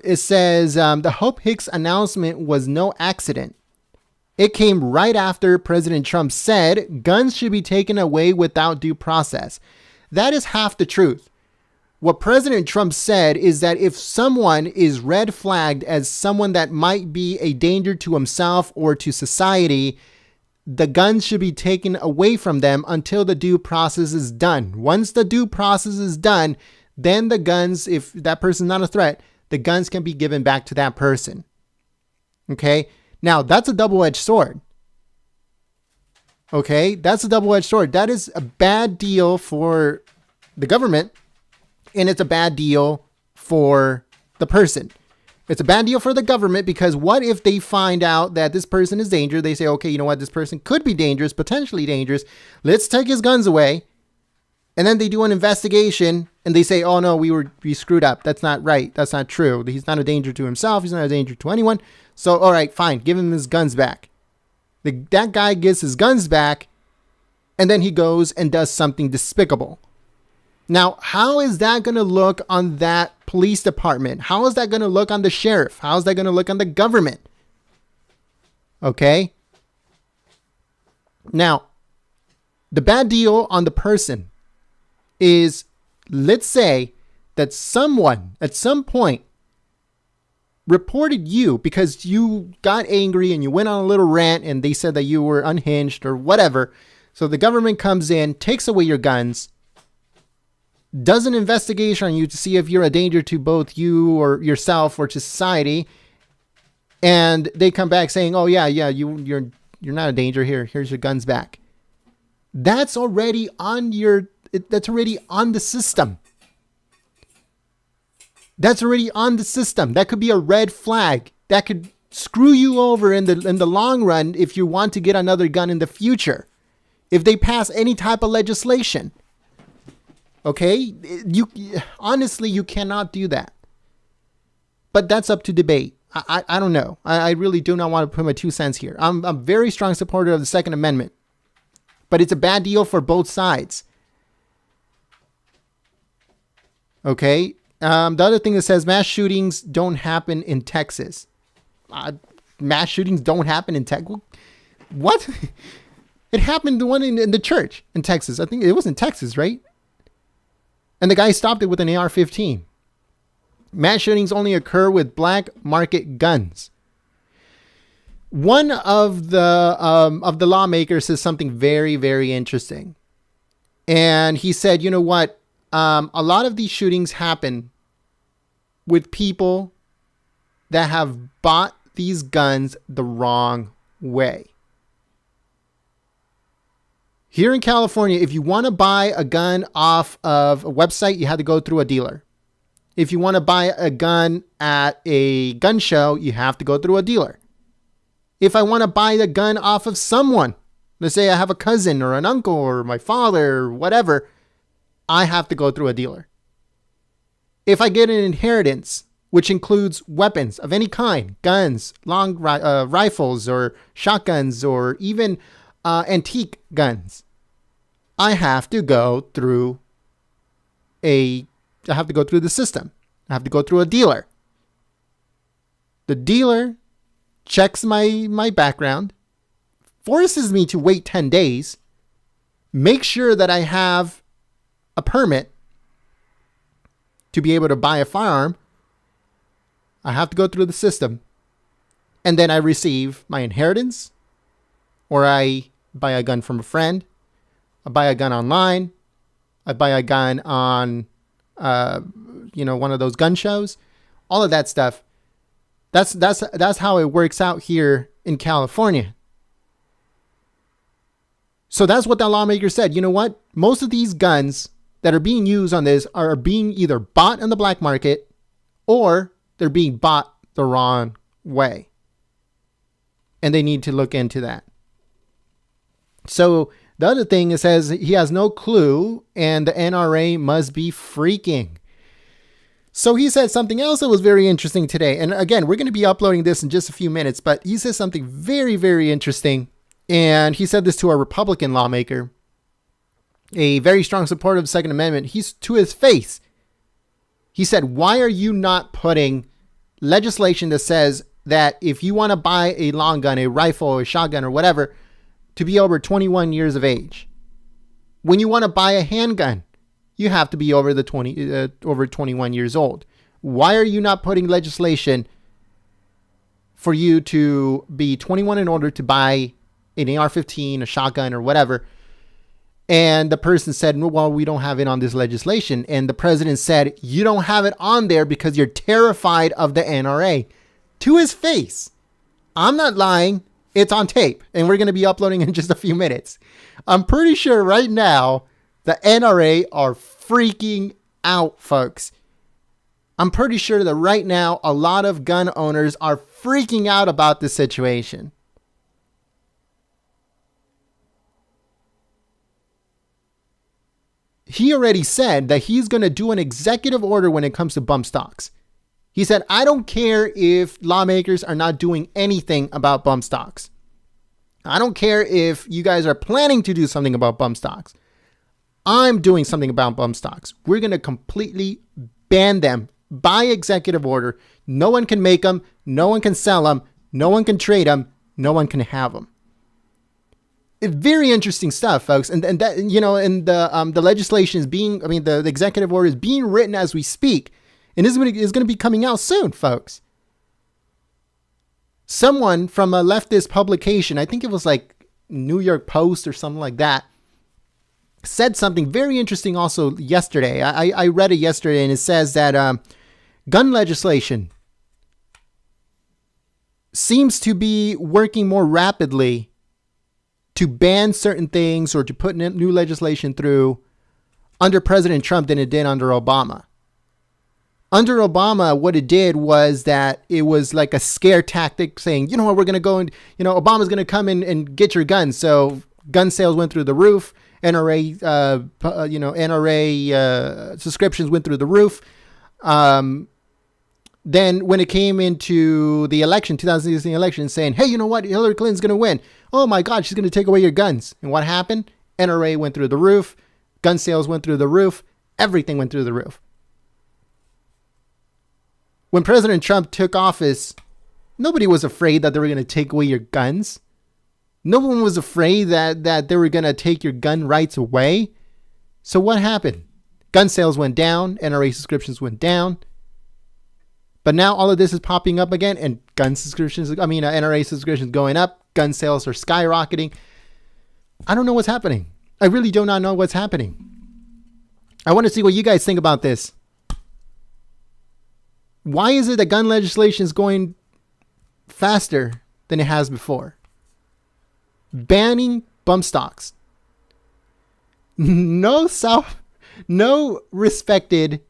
it says the Hope Hicks announcement was no accident. It came right after President Trump said guns should be taken away without due process. That is half the truth. What President Trump said is that if someone is red flagged as someone that might be a danger to himself or to society, the guns should be taken away from them until the due process is done. Once the due process is done, then the guns, if that person's not a threat, the guns can be given back to that person. Okay? Now, that's a double-edged sword. Okay? That's a double-edged sword. That is a bad deal for the government, and it's a bad deal for the person. It's a bad deal for the government because what if they find out that this person is dangerous? They say, okay, you know what? This person could be dangerous, potentially dangerous. Let's take his guns away. And then they do an investigation and they say, oh no, we screwed up. That's not right. That's not true. He's not a danger to himself. He's not a danger to anyone. So, all right, fine. Give him his guns back. That guy gets his guns back and then he goes and does something despicable. Now, how is that going to look on that police department? How is that going to look on the sheriff? How is that going to look on the government? Okay. Now, the bad deal on the person is, let's say that someone at some point reported you because you got angry and you went on a little rant and they said that you were unhinged or whatever. So the government comes in, takes away your guns, does an investigation on you to see if you're a danger to both you or yourself or to society. And they come back saying, oh yeah, you're not a danger here. Here's your guns back. That's already on that's already on the system. That's already on the system. That could be a red flag. That could screw you over in the long run if you want to get another gun in the future. If they pass any type of legislation. Okay? Honestly, you cannot do that. But that's up to debate. I don't know. I really do not want to put my 2 cents here. I'm a very strong supporter of the Second Amendment. But it's a bad deal for both sides. Okay? The other thing that says mass shootings don't happen in Texas. Mass shootings don't happen in Texas? What? It happened, the one in the church in Texas. I think it was in Texas, right? And the guy stopped it with an AR-15. Mass shootings only occur with black market guns. One of the lawmakers says something very, very interesting. And he said, you know what? A lot of these shootings happen with people that have bought these guns the wrong way. Here in California, if you want to buy a gun off of a website, you have to go through a dealer. If you want to buy a gun at a gun show, you have to go through a dealer. If I want to buy a gun off of someone, let's say I have a cousin or an uncle or my father or whatever, I have to go through a dealer. If I get an inheritance, which includes weapons of any kind, guns, long rifles or shotguns or even antique guns, I have to go through the system. I have to go through a dealer. The dealer checks my background, forces me to wait 10 days, make sure that I have a permit to be able to buy a firearm. I have to go through the system. And then I receive my inheritance, or I buy a gun from a friend. I buy a gun online. I buy a gun on, one of those gun shows. All of that stuff. That's how it works out here in California. So that's what that lawmaker said. You know what? Most of these guns that are being used on this are being either bought on the black market or they're being bought the wrong way. And they need to look into that. So the other thing, it says he has no clue and the NRA must be freaking. So he said something else that was very interesting today. And again, we're going to be uploading this in just a few minutes, but he says something very, very interesting. And he said this to a Republican lawmaker, a very strong supporter of the Second Amendment. He's to his face. He said, why are you not putting legislation that says that if you want to buy a long gun, a rifle, or a shotgun, or whatever, to be over 21 years of age? When you want to buy a handgun, you have to be over 21 years old. Why are you not putting legislation for you to be 21 in order to buy an AR-15, a shotgun, or whatever? And the person said, well, we don't have it on this legislation. And the president said, you don't have it on there because you're terrified of the NRA. To his face. I'm not lying. It's on tape. And we're going to be uploading in just a few minutes. I'm pretty sure right now the NRA are freaking out, folks. I'm pretty sure that right now a lot of gun owners are freaking out about this situation. He already said that he's going to do an executive order when it comes to bump stocks. He said, I don't care if lawmakers are not doing anything about bump stocks. I don't care if you guys are planning to do something about bump stocks. I'm doing something about bump stocks. We're going to completely ban them by executive order. No one can make them. No one can sell them. No one can trade them. No one can have them. It's very interesting stuff, folks. And that, you know, and the legislation is being, the executive order is being written as we speak. And this is going to be coming out soon, folks. Someone from a leftist publication, I think it was like New York Post or something like that, said something very interesting also yesterday. I read it yesterday, and it says that gun legislation seems to be working more rapidly to ban certain things or to put new legislation through under President Trump than it did under Obama. Under Obama, what it did was that it was like a scare tactic saying, you know what, we're going to go and, you know, Obama's going to come in and get your guns. So gun sales went through the roof. NRA subscriptions went through the roof. Then when it came into the election, 2016 election, saying, hey, you know what? Hillary Clinton's going to win. Oh my God, she's going to take away your guns. And what happened? NRA went through the roof. Gun sales went through the roof. Everything went through the roof. When President Trump took office, nobody was afraid that they were going to take away your guns. No one was afraid that they were going to take your gun rights away. So what happened? Gun sales went down. NRA subscriptions went down. But now all of this is popping up again, and NRA subscriptions going up. Gun sales are skyrocketing. I don't know what's happening. I really do not know what's happening. I want to see what you guys think about this. Why is it that gun legislation is going faster than it has before? Banning bump stocks. No respected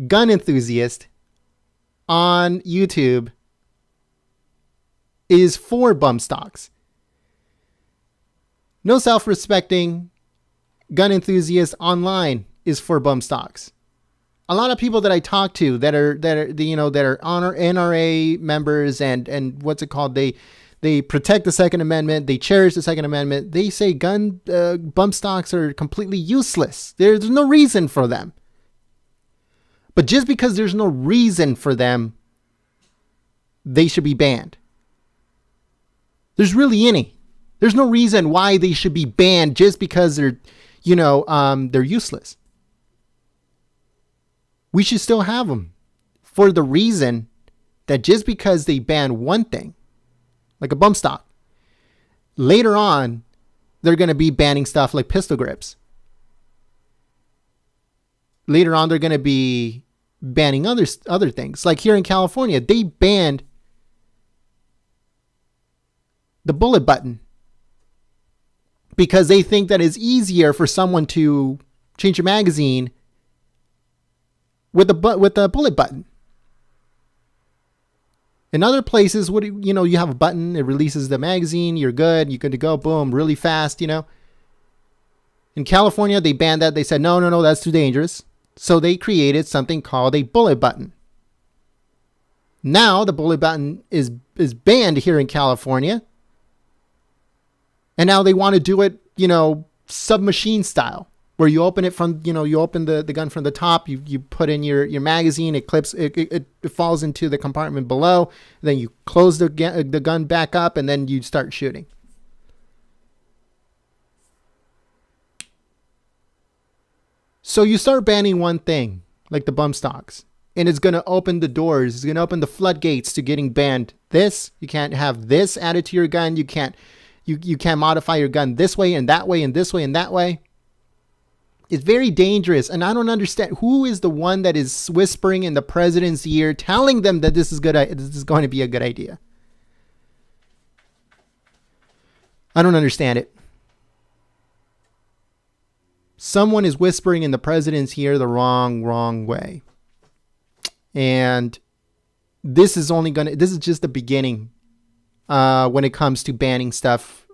gun enthusiast on YouTube is for bump stocks. No self-respecting gun enthusiast online is for bump stocks. A lot of people that I talk to that are honor NRA members and what's it called? They protect the Second Amendment. They cherish the Second Amendment. They say bump stocks are completely useless. There's no reason for them. But just because there's no reason for them, they should be banned. There's really any. There's no reason why they should be banned just because they're useless. We should still have them for the reason that just because they ban one thing, like a bump stock, later on, they're going to be banning stuff like pistol grips. Later on, they're going to be banning other things. Like here in California, they banned the bullet button because they think that it's easier for someone to change your magazine with a bullet button. In other places, you have a button, it releases the magazine, you're good to go, boom, really fast, In California, they banned that. They said, no, that's too dangerous. So they created something called a bullet button. Now the bullet button is banned here in California. And now they want to do it, submachine style, where you open it from, you open the gun from the top, you put in your magazine, it clips, it falls into the compartment below, then you close the gun back up, and then you start shooting. So you start banning one thing, like the bump stocks, and it's going to open the doors, it's going to open the floodgates to getting banned. You can't have this added to your gun, you can't modify your gun this way and that way and this way and that way. It's very dangerous, and I don't understand who is the one that is whispering in the president's ear, telling them that this is going to be a good idea. I don't understand it. Someone is whispering in the president's ear the wrong way, and this is just the beginning. When it comes to banning stuff,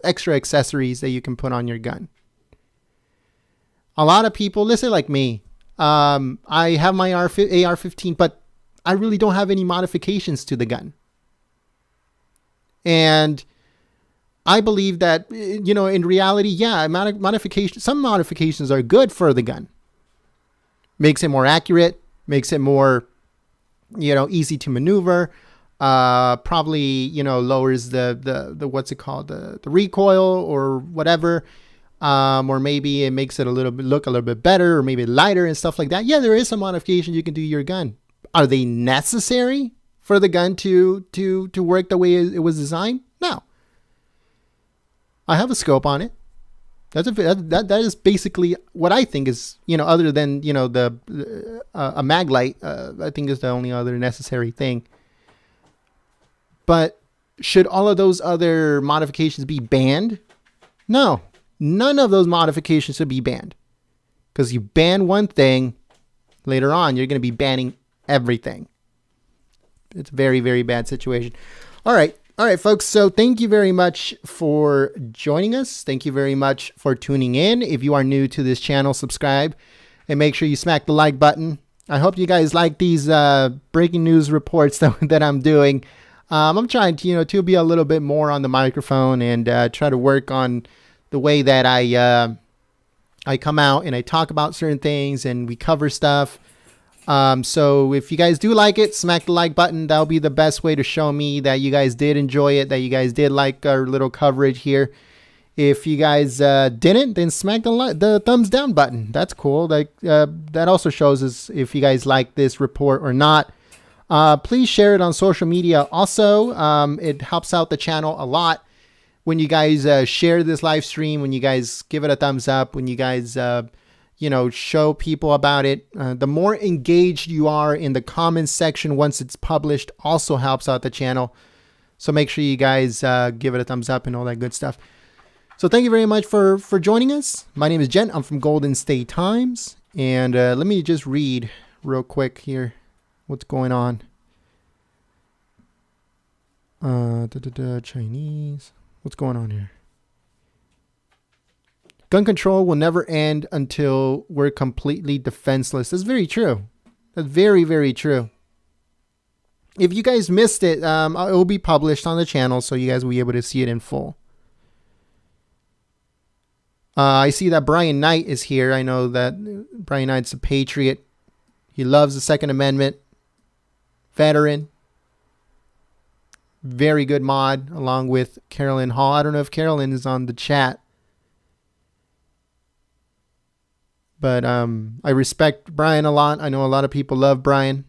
extra accessories that you can put on your gun. A lot of people, let's say like me, I have my AR-15, but I really don't have any modifications to the gun. And I believe that, in reality, some modifications are good for the gun. Makes it more accurate, makes it more, easy to maneuver. Probably, lowers the what's it called, the recoil or whatever. Or maybe it makes it look a little bit better, or maybe lighter and stuff like that. Yeah, there is some modification you can do to your gun. Are they necessary for the gun to work the way it was designed? No. I have a scope on it. That is basically what I think is, other than, a mag light, I think is the only other necessary thing. But should all of those other modifications be banned? No, none of those modifications should be banned. Because you ban one thing, later on, you're going to be banning everything. It's a very, very bad situation. All right, folks. So thank you very much for joining us. Thank you very much for tuning in. If you are new to this channel, subscribe and make sure you smack the like button. I hope you guys like these breaking news reports that I'm doing. I'm trying to be a little bit more on the microphone and try to work on the way that I come out and I talk about certain things and we cover stuff. So if you guys do like it, smack the like button. That'll be the best way to show me that you guys did enjoy it, that you guys did like our little coverage here. If you guys didn't, then smack the thumbs down button. That's cool. That also shows us if you guys like this report or not. Please share it on social media. Also, it helps out the channel a lot when you guys share this live stream, when you guys give it a thumbs up, when you guys, show people about it. The more engaged you are in the comments section once it's published also helps out the channel. So make sure you guys give it a thumbs up and all that good stuff. So thank you very much for joining us. My name is Jen. I'm from Golden State Times. And let me just read real quick here what's going on. Chinese. What's going on here? Gun control will never end until we're completely defenseless. That's very true. That's very, very true. If you guys missed it, it will be published on the channel, so you guys will be able to see it in full. I see that Brian Knight is here. I know that Brian Knight's a patriot. He loves the Second Amendment. Veteran. Very good mod, along with Carolyn Hall. I don't know if Carolyn is on the chat. But I respect Brian a lot. I know a lot of people love Brian.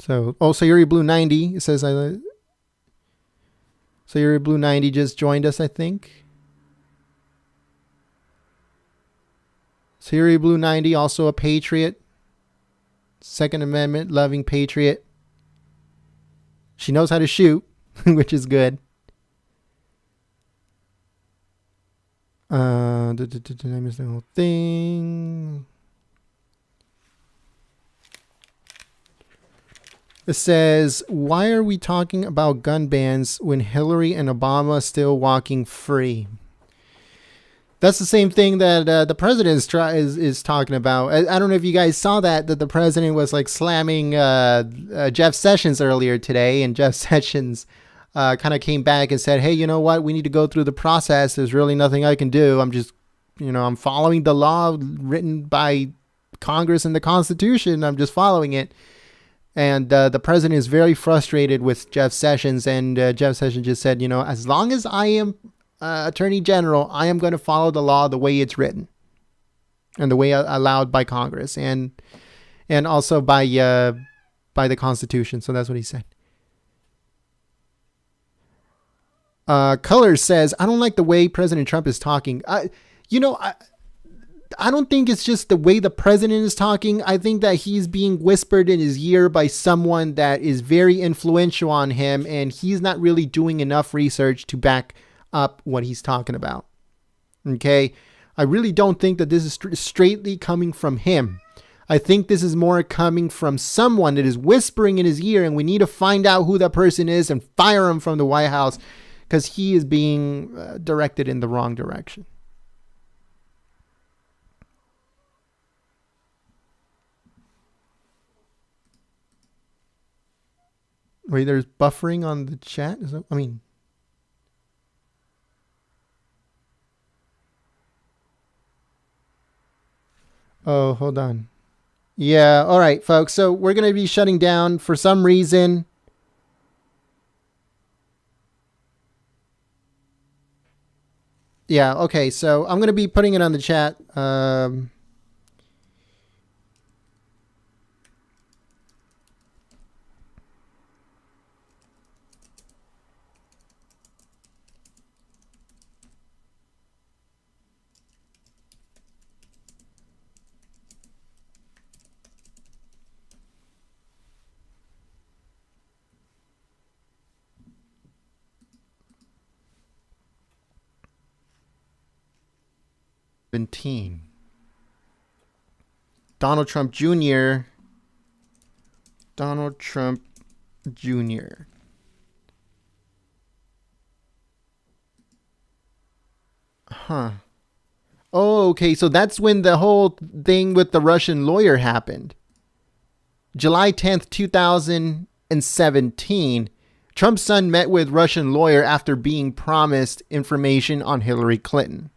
So, Sayuri Blue 90, it says, Sayuri Blue 90 just joined us, I think. Sayuri Blue 90, also a patriot. Second Amendment loving patriot. She knows how to shoot, which is good. I missed the whole thing. It says, why are we talking about gun bans when Hillary and Obama are still walking free? That's the same thing that the president is talking about. I don't know if you guys saw that the president was like slamming Jeff Sessions earlier today, and Jeff Sessions kind of came back and said, hey, you know what? We need to go through the process. There's really nothing I can do. I'm just, I'm following the law written by Congress and the Constitution. I'm just following it. And the president is very frustrated with Jeff Sessions. And Jeff Sessions just said, as long as I am Attorney General, I am going to follow the law the way it's written and the way allowed by Congress and also by the Constitution. So that's what he said. Colors says, I don't like the way President Trump is talking. I don't think it's just the way the president is talking. I think that he's being whispered in his ear by someone that is very influential on him, and he's not really doing enough research to back up what he's talking about. Okay. I really don't think that this is straightly coming from him. I think this is more coming from someone that is whispering in his ear, and we need to find out who that person is and fire him from the White House because he is being directed in the wrong direction. Wait, there's buffering on the chat? Oh, hold on. Yeah, all right, folks. So we're going to be shutting down for some reason. Yeah, okay. So I'm going to be putting it on the chat. 17. Donald Trump Jr. Donald Trump Jr. Huh. Oh, okay. So that's when the whole thing with the Russian lawyer happened. July 10th, 2017. Trump's son met with Russian lawyer after being promised information on Hillary Clinton.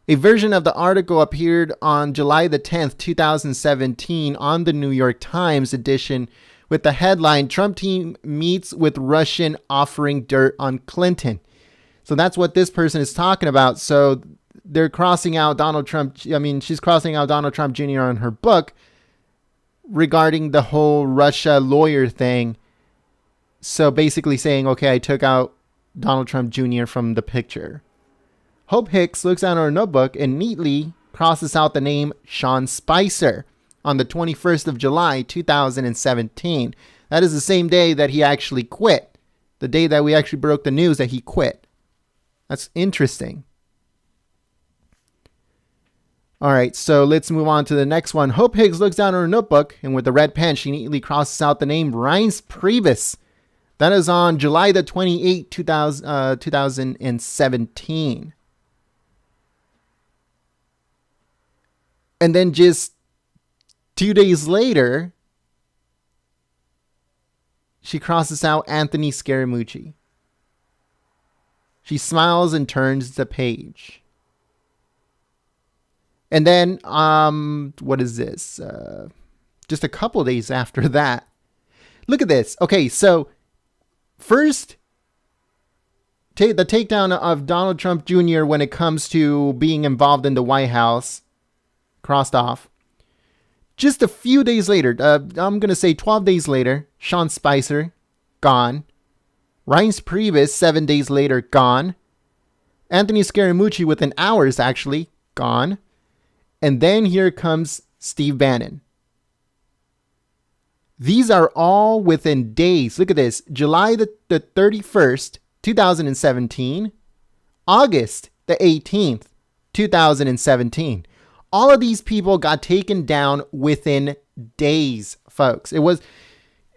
A version of the article appeared on July the 10th, 2017 on the New York Times edition with the headline, Trump team meets with Russian offering dirt on Clinton. So that's what this person is talking about. So they're crossing out Donald Trump. She's crossing out Donald Trump Jr. on her book regarding the whole Russia lawyer thing. So basically saying, okay, I took out Donald Trump Jr. from the picture. Hope Hicks looks at her notebook and neatly crosses out the name Sean Spicer on the 21st of July, 2017. That is the same day that he actually quit. The day that we actually broke the news that he quit. That's interesting. All right, so let's move on to the next one. Hope Hicks looks down at her notebook, and with a red pen, she neatly crosses out the name Reince Priebus. That is on July the 28th, 2017. And then just 2 days later, she crosses out Anthony Scaramucci. She smiles and turns the page. And then, what is this? Just a couple days after that. Look at this. Okay, so first, the takedown of Donald Trump Jr. when it comes to being involved in the White House. Crossed off. Just a few days later, I'm going to say 12 days later, Sean Spicer, gone. Reince Priebus, 7 days later, gone. Anthony Scaramucci, within hours, actually, gone. And then here comes Steve Bannon. These are all within days. Look at this. July the 31st, 2017. August the 18th, 2017. All of these people got taken down within days, folks.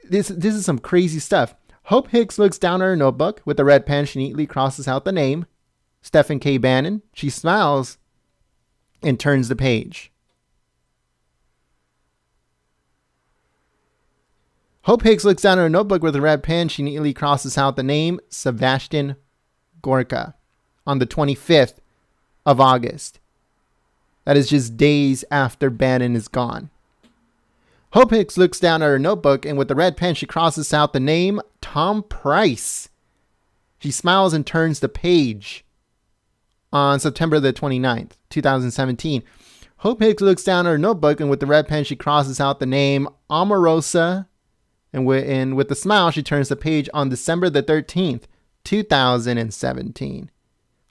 This is some crazy stuff. Hope Hicks looks down at her notebook with a red pen. She neatly crosses out the name, Stephen K. Bannon. She smiles and turns the page. Hope Hicks looks down at her notebook with a red pen. She neatly crosses out the name, Sebastian Gorka, on the 25th of August. That is just days after Bannon is gone. Hope Hicks looks down at her notebook, and with the red pen, she crosses out the name Tom Price. She smiles and turns the page on September the 29th, 2017. Hope Hicks looks down at her notebook, and with the red pen, she crosses out the name Omarosa, and with a smile, she turns the page on December the 13th, 2017.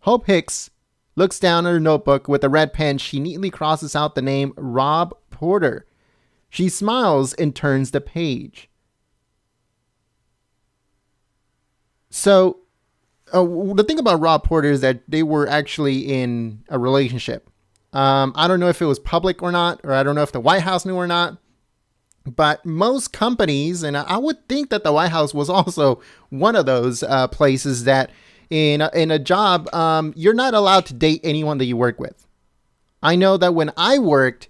Hope Hicks looks down at her notebook with a red pen. She neatly crosses out the name Rob Porter. She smiles and turns the page. So, the thing about Rob Porter is that they were actually in a relationship. I don't know if it was public or not, or I don't know if the White House knew or not. But most companies, and I would think that the White House was also one of those places that in a job, you're not allowed to date anyone that you work with. I know that when I worked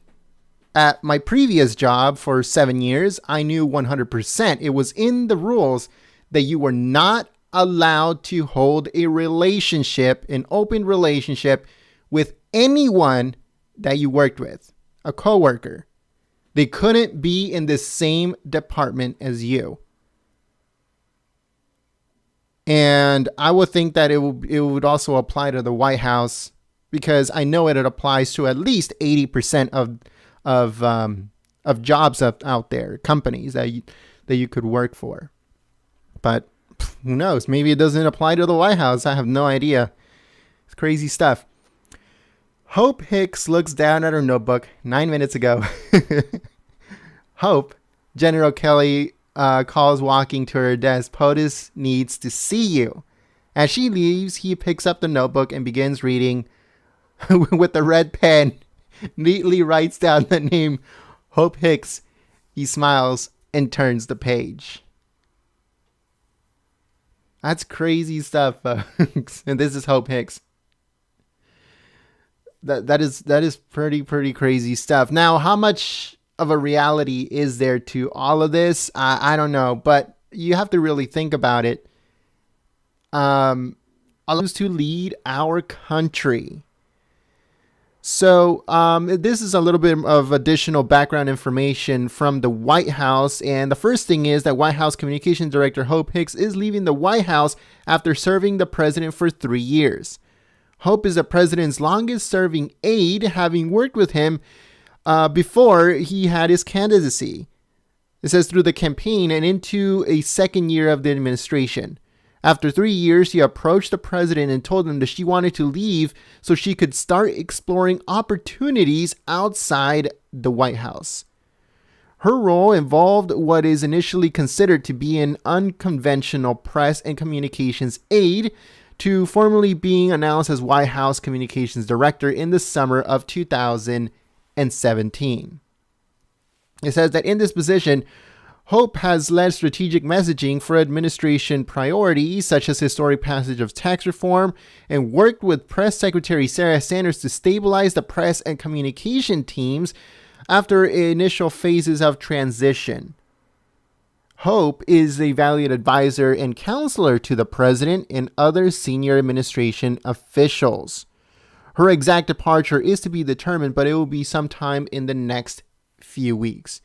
at my previous job for 7 years, I knew 100%. It was in the rules that you were not allowed to hold a relationship, an open relationship with anyone that you worked with, a coworker. They couldn't be in the same department as you. And I would think that it would also apply to the White House, because I know it applies to at least 80% of jobs out there, companies that you could work for. But who knows? Maybe it doesn't apply to the White House. I have no idea. It's crazy stuff. Hope Hicks looks down at her notebook 9 minutes ago. Hope, General Kelly calls walking to her desk. POTUS needs to see you. As she leaves, he picks up the notebook and begins reading with the red pen. Neatly writes down the name Hope Hicks. He smiles and turns the page. That's crazy stuff, folks. And this is Hope Hicks. That is pretty crazy stuff. Now, how much of a reality is there to all of this? I don't know, but you have to really think about it. Allows to lead our country. So this is a little bit of additional background information from the White House. And the first thing is that White House Communications Director Hope Hicks is leaving the White House after serving the president for 3 years. Hope is the president's longest serving aide, having worked with him before he had his candidacy. It says through the campaign and into a second year of the administration. After 3 years, she approached the president and told him that she wanted to leave so she could start exploring opportunities outside the White House. Her role involved what is initially considered to be an unconventional press and communications aide, to formally being announced as White House Communications Director in the summer of 2017. It says that in this position, Hope has led strategic messaging for administration priorities, such as historic passage of tax reform, and worked with Press Secretary Sarah Sanders to stabilize the press and communication teams after initial phases of transition. Hope is a valued advisor and counselor to the president and other senior administration officials. Her exact departure is to be determined, but it will be sometime in the next few weeks.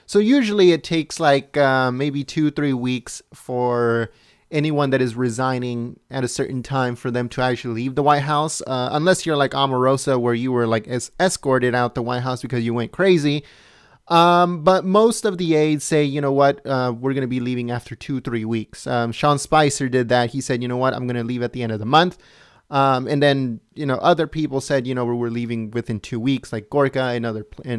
So usually it takes like maybe 2-3 weeks for anyone that is resigning at a certain time for them to actually leave the White House. Unless you're like Omarosa, where you were like escorted out the White House because you went crazy. But most of the aides say, you know what, we're going to be leaving after 2-3 weeks. Sean Spicer did that. He said, you know what, I'm going to leave at the end of the month. And then, other people said, we're leaving within 2 weeks, like Gorka and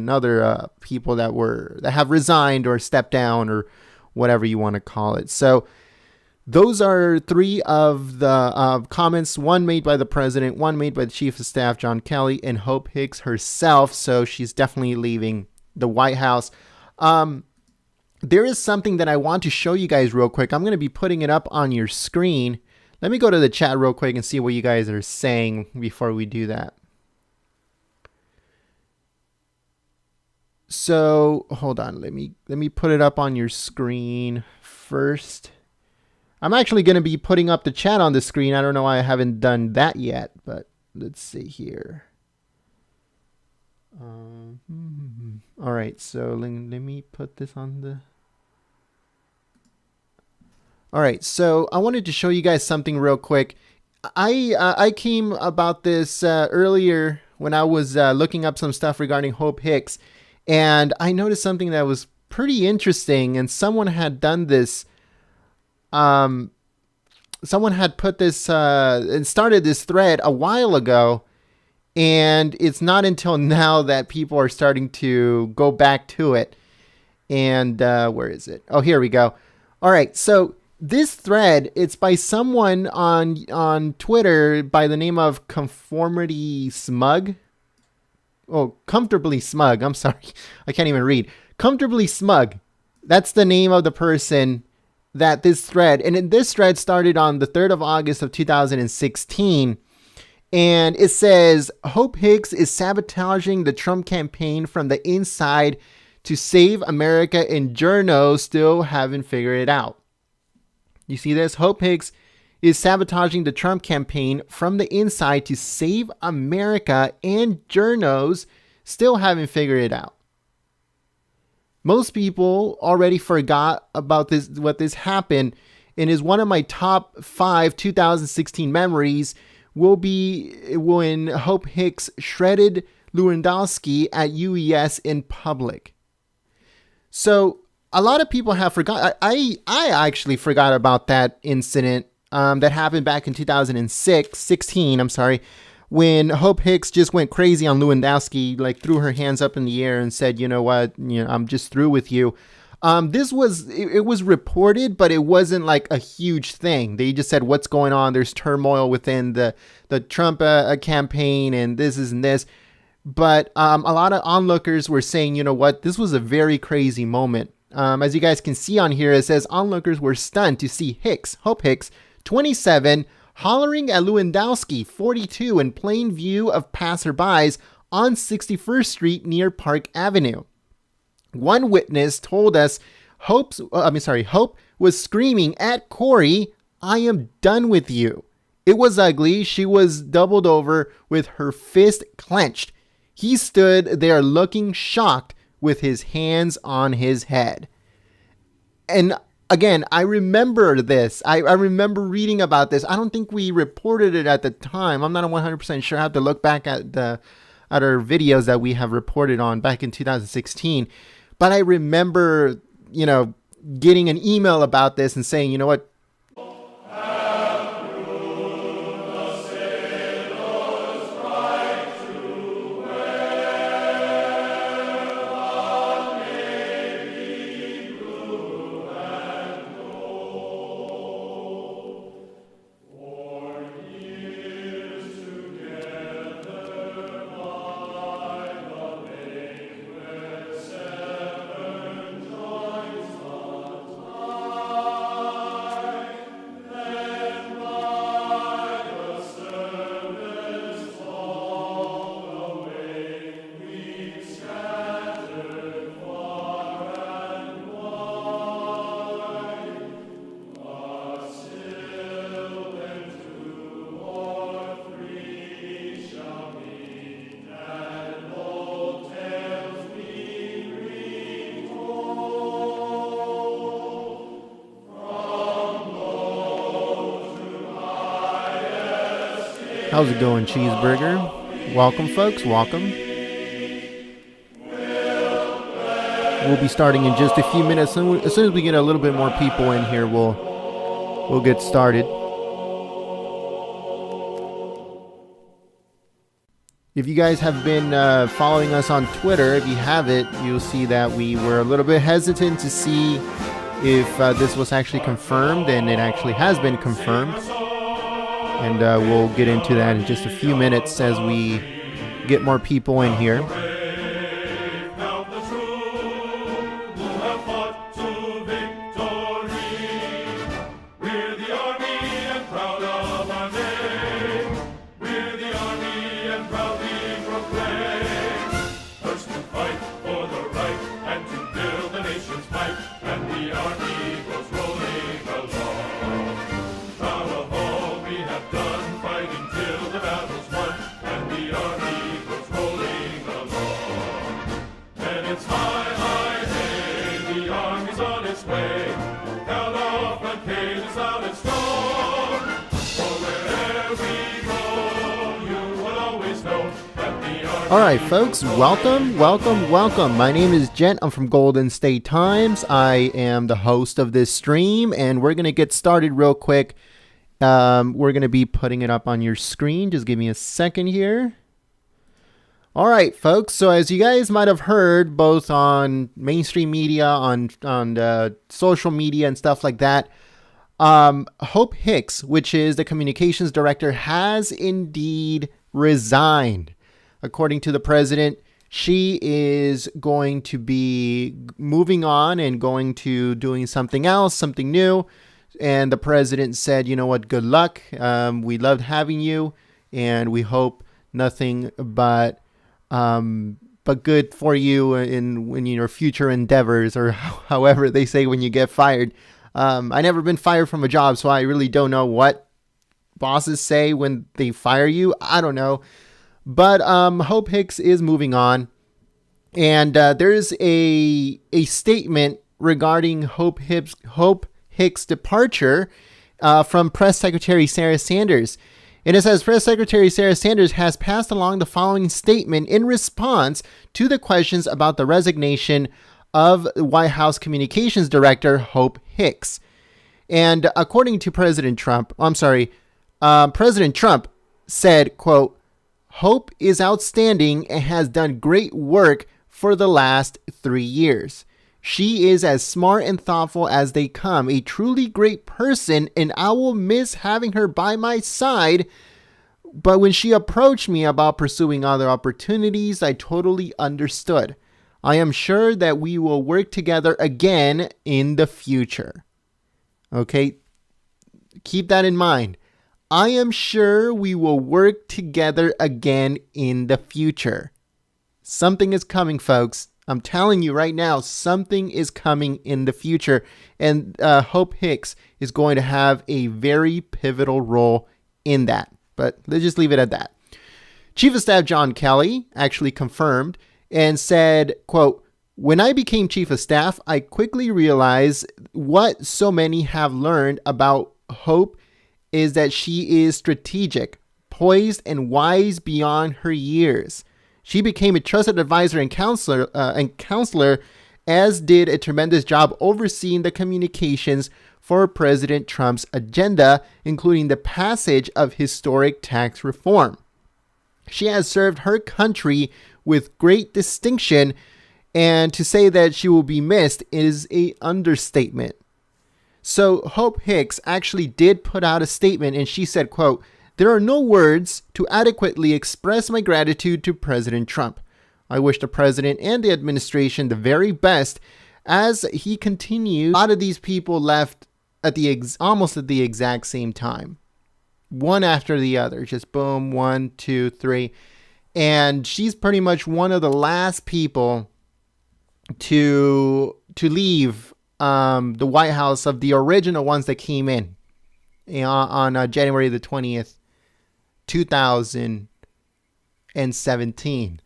other people that have resigned or stepped down or whatever you want to call it. So Those are three of the comments, one made by the president, one made by the chief of staff, John Kelly, and Hope Hicks herself. So she's definitely leaving the White House. There is something that I want to show you guys real quick. I'm going to be putting it up on your screen. Let me go to the chat real quick and see what you guys are saying before we do that. So hold on. Let me put it up on your screen first. I'm actually going to be putting up the chat on the screen. I don't know why I haven't done that yet, but let's see here. All right, so let me put this on the... All right, so I wanted to show you guys something real quick. I came about this earlier when I was looking up some stuff regarding Hope Hicks, and I noticed something that was pretty interesting, and someone had done this. Someone had put this and started this thread a while ago, and it's not until now that people are starting to go back to it. And where is it? Oh, here we go. All right, so this thread, it's by someone on Twitter by the name of Conformity Smug. Oh, Comfortably Smug. I'm sorry. I can't even read. Comfortably Smug. That's the name of the person that this thread, and this thread started on the 3rd of August of 2016. And it says, Hope Hicks is sabotaging the Trump campaign from the inside to save America, and journos still haven't figured it out. You see this? Hope Hicks is sabotaging the Trump campaign from the inside to save America, and journos still haven't figured it out. Most people already forgot about this, what this happened, and is one of my top 5 2016 memories will be when Hope Hicks shredded Lewandowski at UES in public. So a lot of people have forgot. I actually forgot about that incident that happened back in 2016, when Hope Hicks just went crazy on Lewandowski, like threw her hands up in the air and said, you know what, I'm just through with you. This was, it was reported, but it wasn't like a huge thing. They just said, what's going on? There's turmoil within the Trump campaign and this and this. But a lot of onlookers were saying, you know what, this was a very crazy moment. As you guys can see on here, it says onlookers were stunned to see Hope Hicks, 27, hollering at Lewandowski, 42, in plain view of passerbys on 61st Street near Park Avenue. One witness told us Hope was screaming at Corey, "I am done with you." It was ugly. She was doubled over with her fist clenched. He stood there looking shocked with his hands on his head. And again, I remember this. I remember reading about this. I don't think we reported it at the time. I'm not 100% sure. I have to look back at our videos that we have reported on back in 2016. But I remember, getting an email about this and saying, you know what? How's it going, Cheeseburger? Welcome, folks. Welcome. We'll be starting in just a few minutes. As soon as we get a little bit more people in here, we'll get started. If you guys have been following us on Twitter, if you haven't, you'll see that we were a little bit hesitant to see if this was actually confirmed, and it actually has been confirmed. And we'll get into that in just a few minutes as we get more people in here. All right, folks, welcome. My name is Jen. I'm from Golden State Times. I am the host of this stream, and we're going to get started real quick. We're going to be putting it up on your screen. Just give me a second here. All right, folks. So as you guys might have heard, both on mainstream media, on social media and stuff like that, Hope Hicks, which is the communications director, has indeed resigned. According to the president, she is going to be moving on and going to doing something else, something new. And the president said, you know what, good luck. We loved having you, and we hope nothing but good for you in your future endeavors, or however they say when you get fired. I never been fired from a job, so I really don't know what bosses say when they fire you. I don't know. But Hope Hicks is moving on, and there's a statement regarding Hope Hicks' departure from Press Secretary Sarah Sanders. And it says, Press Secretary Sarah Sanders has passed along the following statement in response to the questions about the resignation of White House Communications Director Hope Hicks. And according to President Trump said, quote, Hope is outstanding and has done great work for the last 3 years. She is as smart and thoughtful as they come, a truly great person, and I will miss having her by my side. But when she approached me about pursuing other opportunities, I totally understood. I am sure that we will work together again in the future. Okay, keep that in mind. I am sure we will work together again in the future. Something is coming, folks. I'm telling you right now, something is coming in the future. And Hope Hicks is going to have a very pivotal role in that. But let's just leave it at that. Chief of Staff John Kelly actually confirmed and said, quote, when I became Chief of Staff, I quickly realized what so many have learned about Hope is that she is strategic, poised, and wise beyond her years. She became a trusted advisor and counselor, as did a tremendous job overseeing the communications for President Trump's agenda, including the passage of historic tax reform. She has served her country with great distinction, and to say that she will be missed is an understatement. So Hope Hicks actually did put out a statement, and she said, quote, there are no words to adequately express my gratitude to President Trump. I wish the president and the administration the very best as he continues. A lot of these people left at almost at the exact same time, one after the other, just boom, 1, 2, 3. And she's pretty much one of the last people to leave the White House of the original ones that came in on January the 20th, 2017.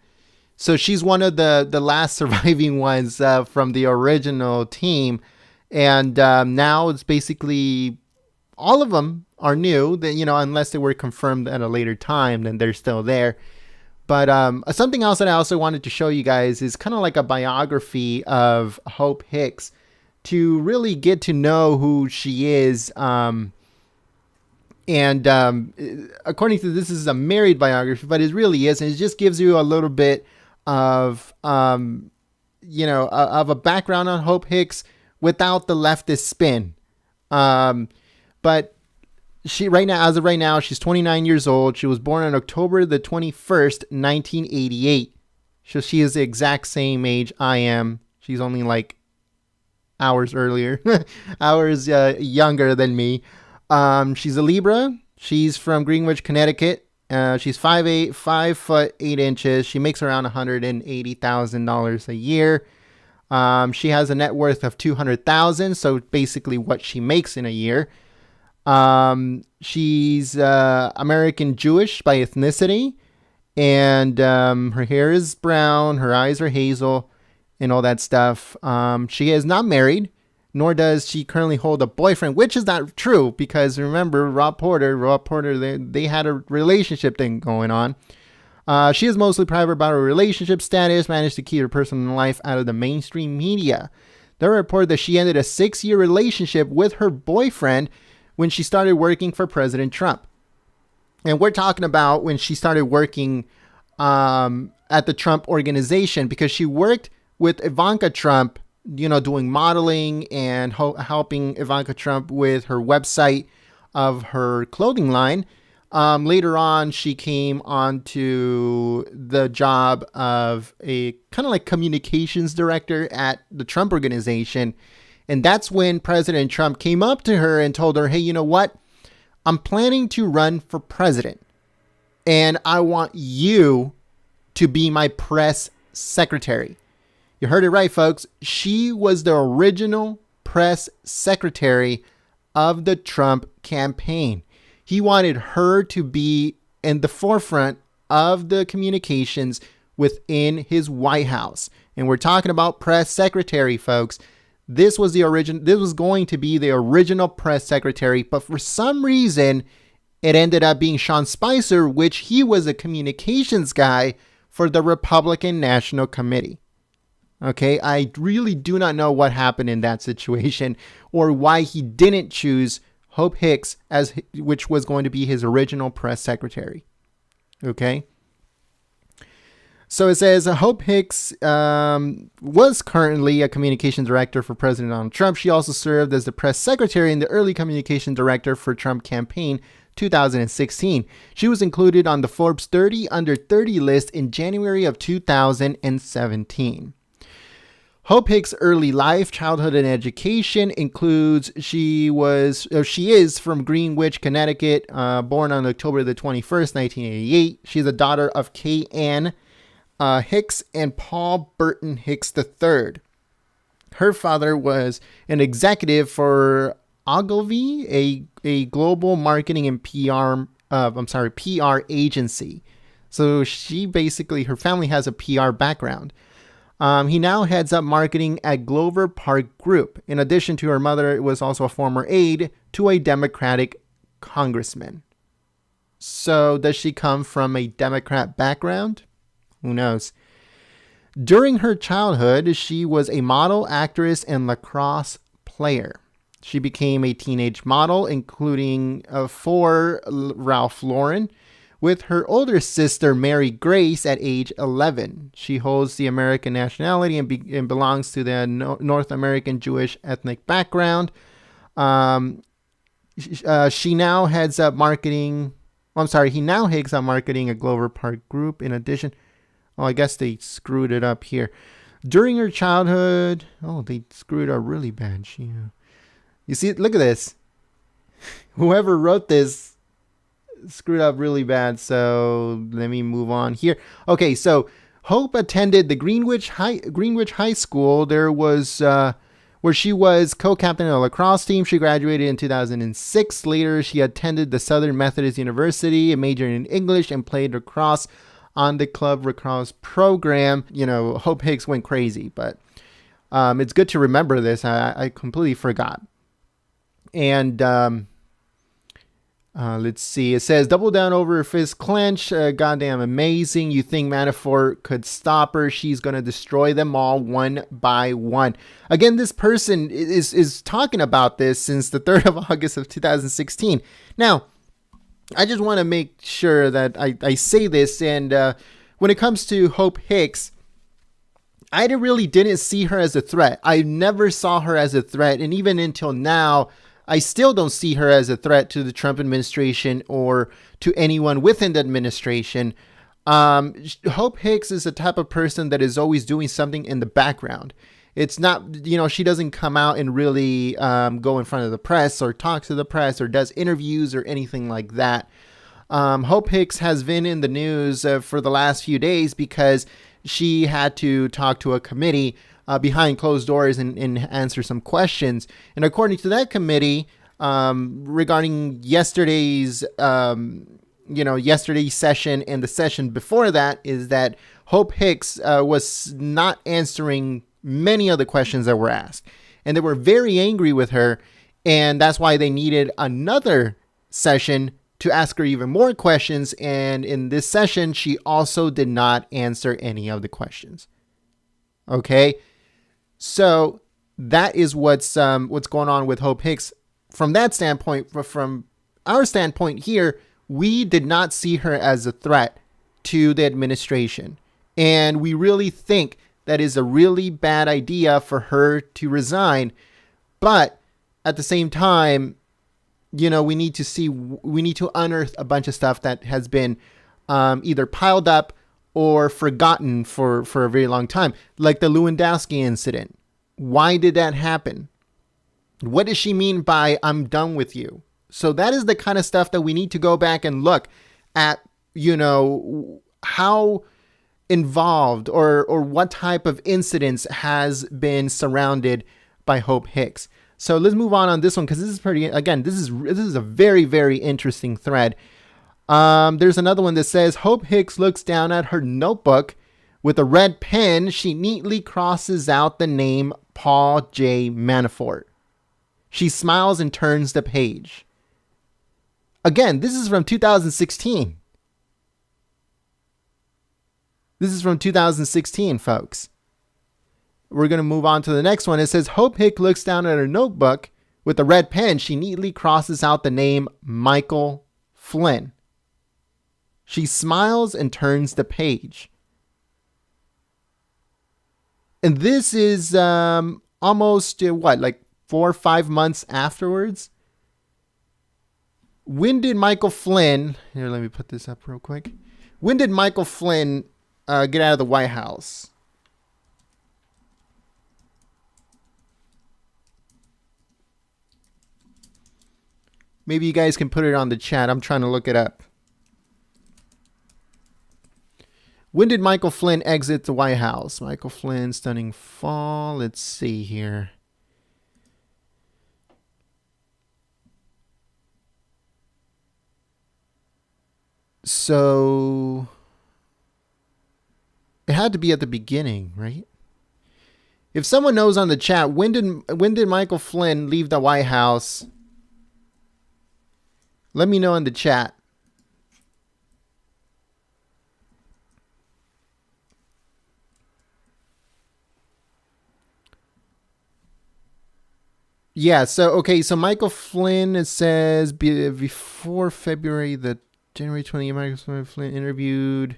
So she's one of the last surviving ones from the original team. And now it's basically all of them are new, that, unless they were confirmed at a later time, then they're still there. But something else that I also wanted to show you guys is kind of like a biography of Hope Hicks to really get to know who she is. And according to this is a married biography, but it really isn't. It just gives you a little bit of, of a background on Hope Hicks, without the leftist spin. But she right now, as of right now, she's 29 years old. She was born on October the 21st, 1988. So she is the exact same age I am. She's only like hours earlier, hours younger than me. She's a Libra. She's from Greenwich, Connecticut. She's 5'8", 5'8". She makes around $180,000 a year. She has a net worth of $200,000, so basically what she makes in a year. She's American Jewish by ethnicity, and her hair is brown, her eyes are hazel, and all that stuff. She is not married, nor does she currently hold a boyfriend, which is not true, because remember, Rob Porter, they had a relationship thing going on. She is mostly private about her relationship status, managed to keep her personal life out of the mainstream media. There are reports that she ended a 6-year relationship with her boyfriend when she started working for President Trump. And we're talking about when she started working at the Trump organization, because she worked with Ivanka Trump, doing modeling and helping Ivanka Trump with her website of her clothing line. Later on, she came onto the job of a kind of like communications director at the Trump organization. And that's when President Trump came up to her and told her, hey, you know what? I'm planning to run for president, and I want you to be my press secretary. You heard it right, folks. She was the original press secretary of the Trump campaign. He wanted her to be in the forefront of the communications within his White House. And we're talking about press secretary, folks. This was going to be the original press secretary, but for some reason, it ended up being Sean Spicer, which he was a communications guy for the Republican National Committee. Okay, I really do not know what happened in that situation, or why he didn't choose Hope Hicks, which was going to be his original press secretary. Okay. So it says Hope Hicks was currently a communications director for President Donald Trump. She also served as the press secretary and the early communication director for Trump campaign 2016. She was included on the Forbes 30 under 30 list in January of 2017. Hope Hicks' early life, childhood, and education includes she is from Greenwich, Connecticut, born on October the 21st, 1988. She's the daughter of Kay Ann Hicks and Paul Burton Hicks III. Her father was an executive for Ogilvy, a global marketing and PR agency. So her family has a PR background. He now heads up marketing at Glover Park Group. In addition to her mother, was also a former aide to a Democratic congressman. So does she come from a Democrat background? Who knows? During her childhood, she was a model, actress, and lacrosse player. She became a teenage model, including for Ralph Lauren, with her older sister, Mary Grace, at age 11. She holds the American nationality and belongs to the North American Jewish ethnic background. He now heads up marketing at Glover Park Group. In addition, I guess they screwed it up here. During her childhood, they screwed up really bad. You see, look at this. Whoever wrote this screwed up really bad. So let me move on here. Okay, so Hope attended the Greenwich High School. There was where she was co-captain of the lacrosse team. She graduated in 2006. Later, she attended the Southern Methodist University, a major in English, and played lacrosse on the club lacrosse program. Hope Hicks went crazy, but it's good to remember this. I completely forgot. And let's see. It says, double down over her fist clench. Goddamn amazing. You think Manafort could stop her? She's going to destroy them all one by one. Again, this person is talking about this since the 3rd of August of 2016. Now, I just want to make sure that I say this. And when it comes to Hope Hicks, I really didn't see her as a threat. I never saw her as a threat. And even until now, I still don't see her as a threat to the Trump administration or to anyone within the administration. Hope Hicks is the type of person that is always doing something in the background. It's not, she doesn't come out and really go in front of the press or talk to the press or does interviews or anything like that. Hope Hicks has been in the news for the last few days because she had to talk to a committee behind closed doors and answer some questions. And according to that committee, regarding yesterday's session and the session before that, is that Hope Hicks was not answering many of the questions that were asked. And they were very angry with her. And that's why they needed another session to ask her even more questions. And in this session, she also did not answer any of the questions. Okay. So that is what's going on with Hope Hicks. From that standpoint, from our standpoint here, we did not see her as a threat to the administration. And we really think that is a really bad idea for her to resign. But at the same time, we need to unearth a bunch of stuff that has been either piled up or forgotten for a very long time, like the Lewandowski incident. Why did that happen? What does she mean by "I'm done with you"? So that is the kind of stuff that we need to go back and look at, how involved or what type of incidents has been surrounded by Hope Hicks. So let's move on this one, because this is this is a very, very interesting thread. There's another one that says, Hope Hicks looks down at her notebook with a red pen. She neatly crosses out the name Paul J. Manafort. She smiles and turns the page. Again, this is from 2016. This is from 2016, folks. We're going to move on to the next one. It says, Hope Hicks looks down at her notebook with a red pen. She neatly crosses out the name Michael Flynn. She smiles and turns the page. And this is almost, 4 or 5 months afterwards? When did Michael Flynn... Here, let me put this up real quick. When did Michael Flynn get out of the White House? Maybe you guys can put it on the chat. I'm trying to look it up. When did Michael Flynn exit the White House? Michael Flynn, stunning fall. Let's see here. So it had to be at the beginning, right? If someone knows on the chat, when did Michael Flynn leave the White House? Let me know in the chat. Yeah, so Michael Flynn, it says before February the January 20th, Michael Flynn interviewed.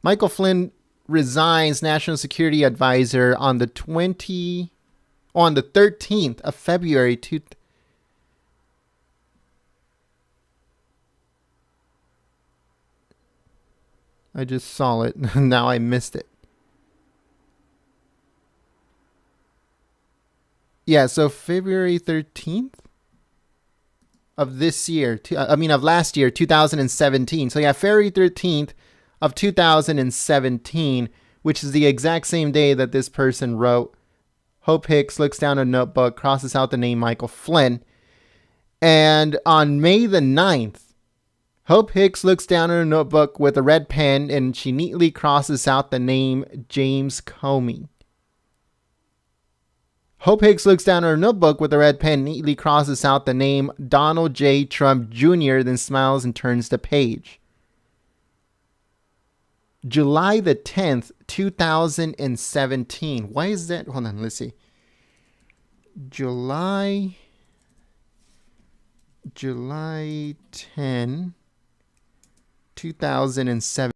Michael Flynn resigns National Security Advisor on the 13th of February. I just saw it. Now I missed it. Yeah, so February 13th of this year, of last year, 2017. So yeah, February 13th of 2017, which is the exact same day that this person wrote, Hope Hicks looks down a notebook, crosses out the name Michael Flynn. And on May the 9th, Hope Hicks looks down at a notebook with a red pen and she neatly crosses out the name James Comey. Hope Hicks looks down at her notebook with a red pen, neatly crosses out the name Donald J. Trump Jr., then smiles and turns the page. July the 10th, 2017. Why is that? Hold on, let's see. July 10, 2007.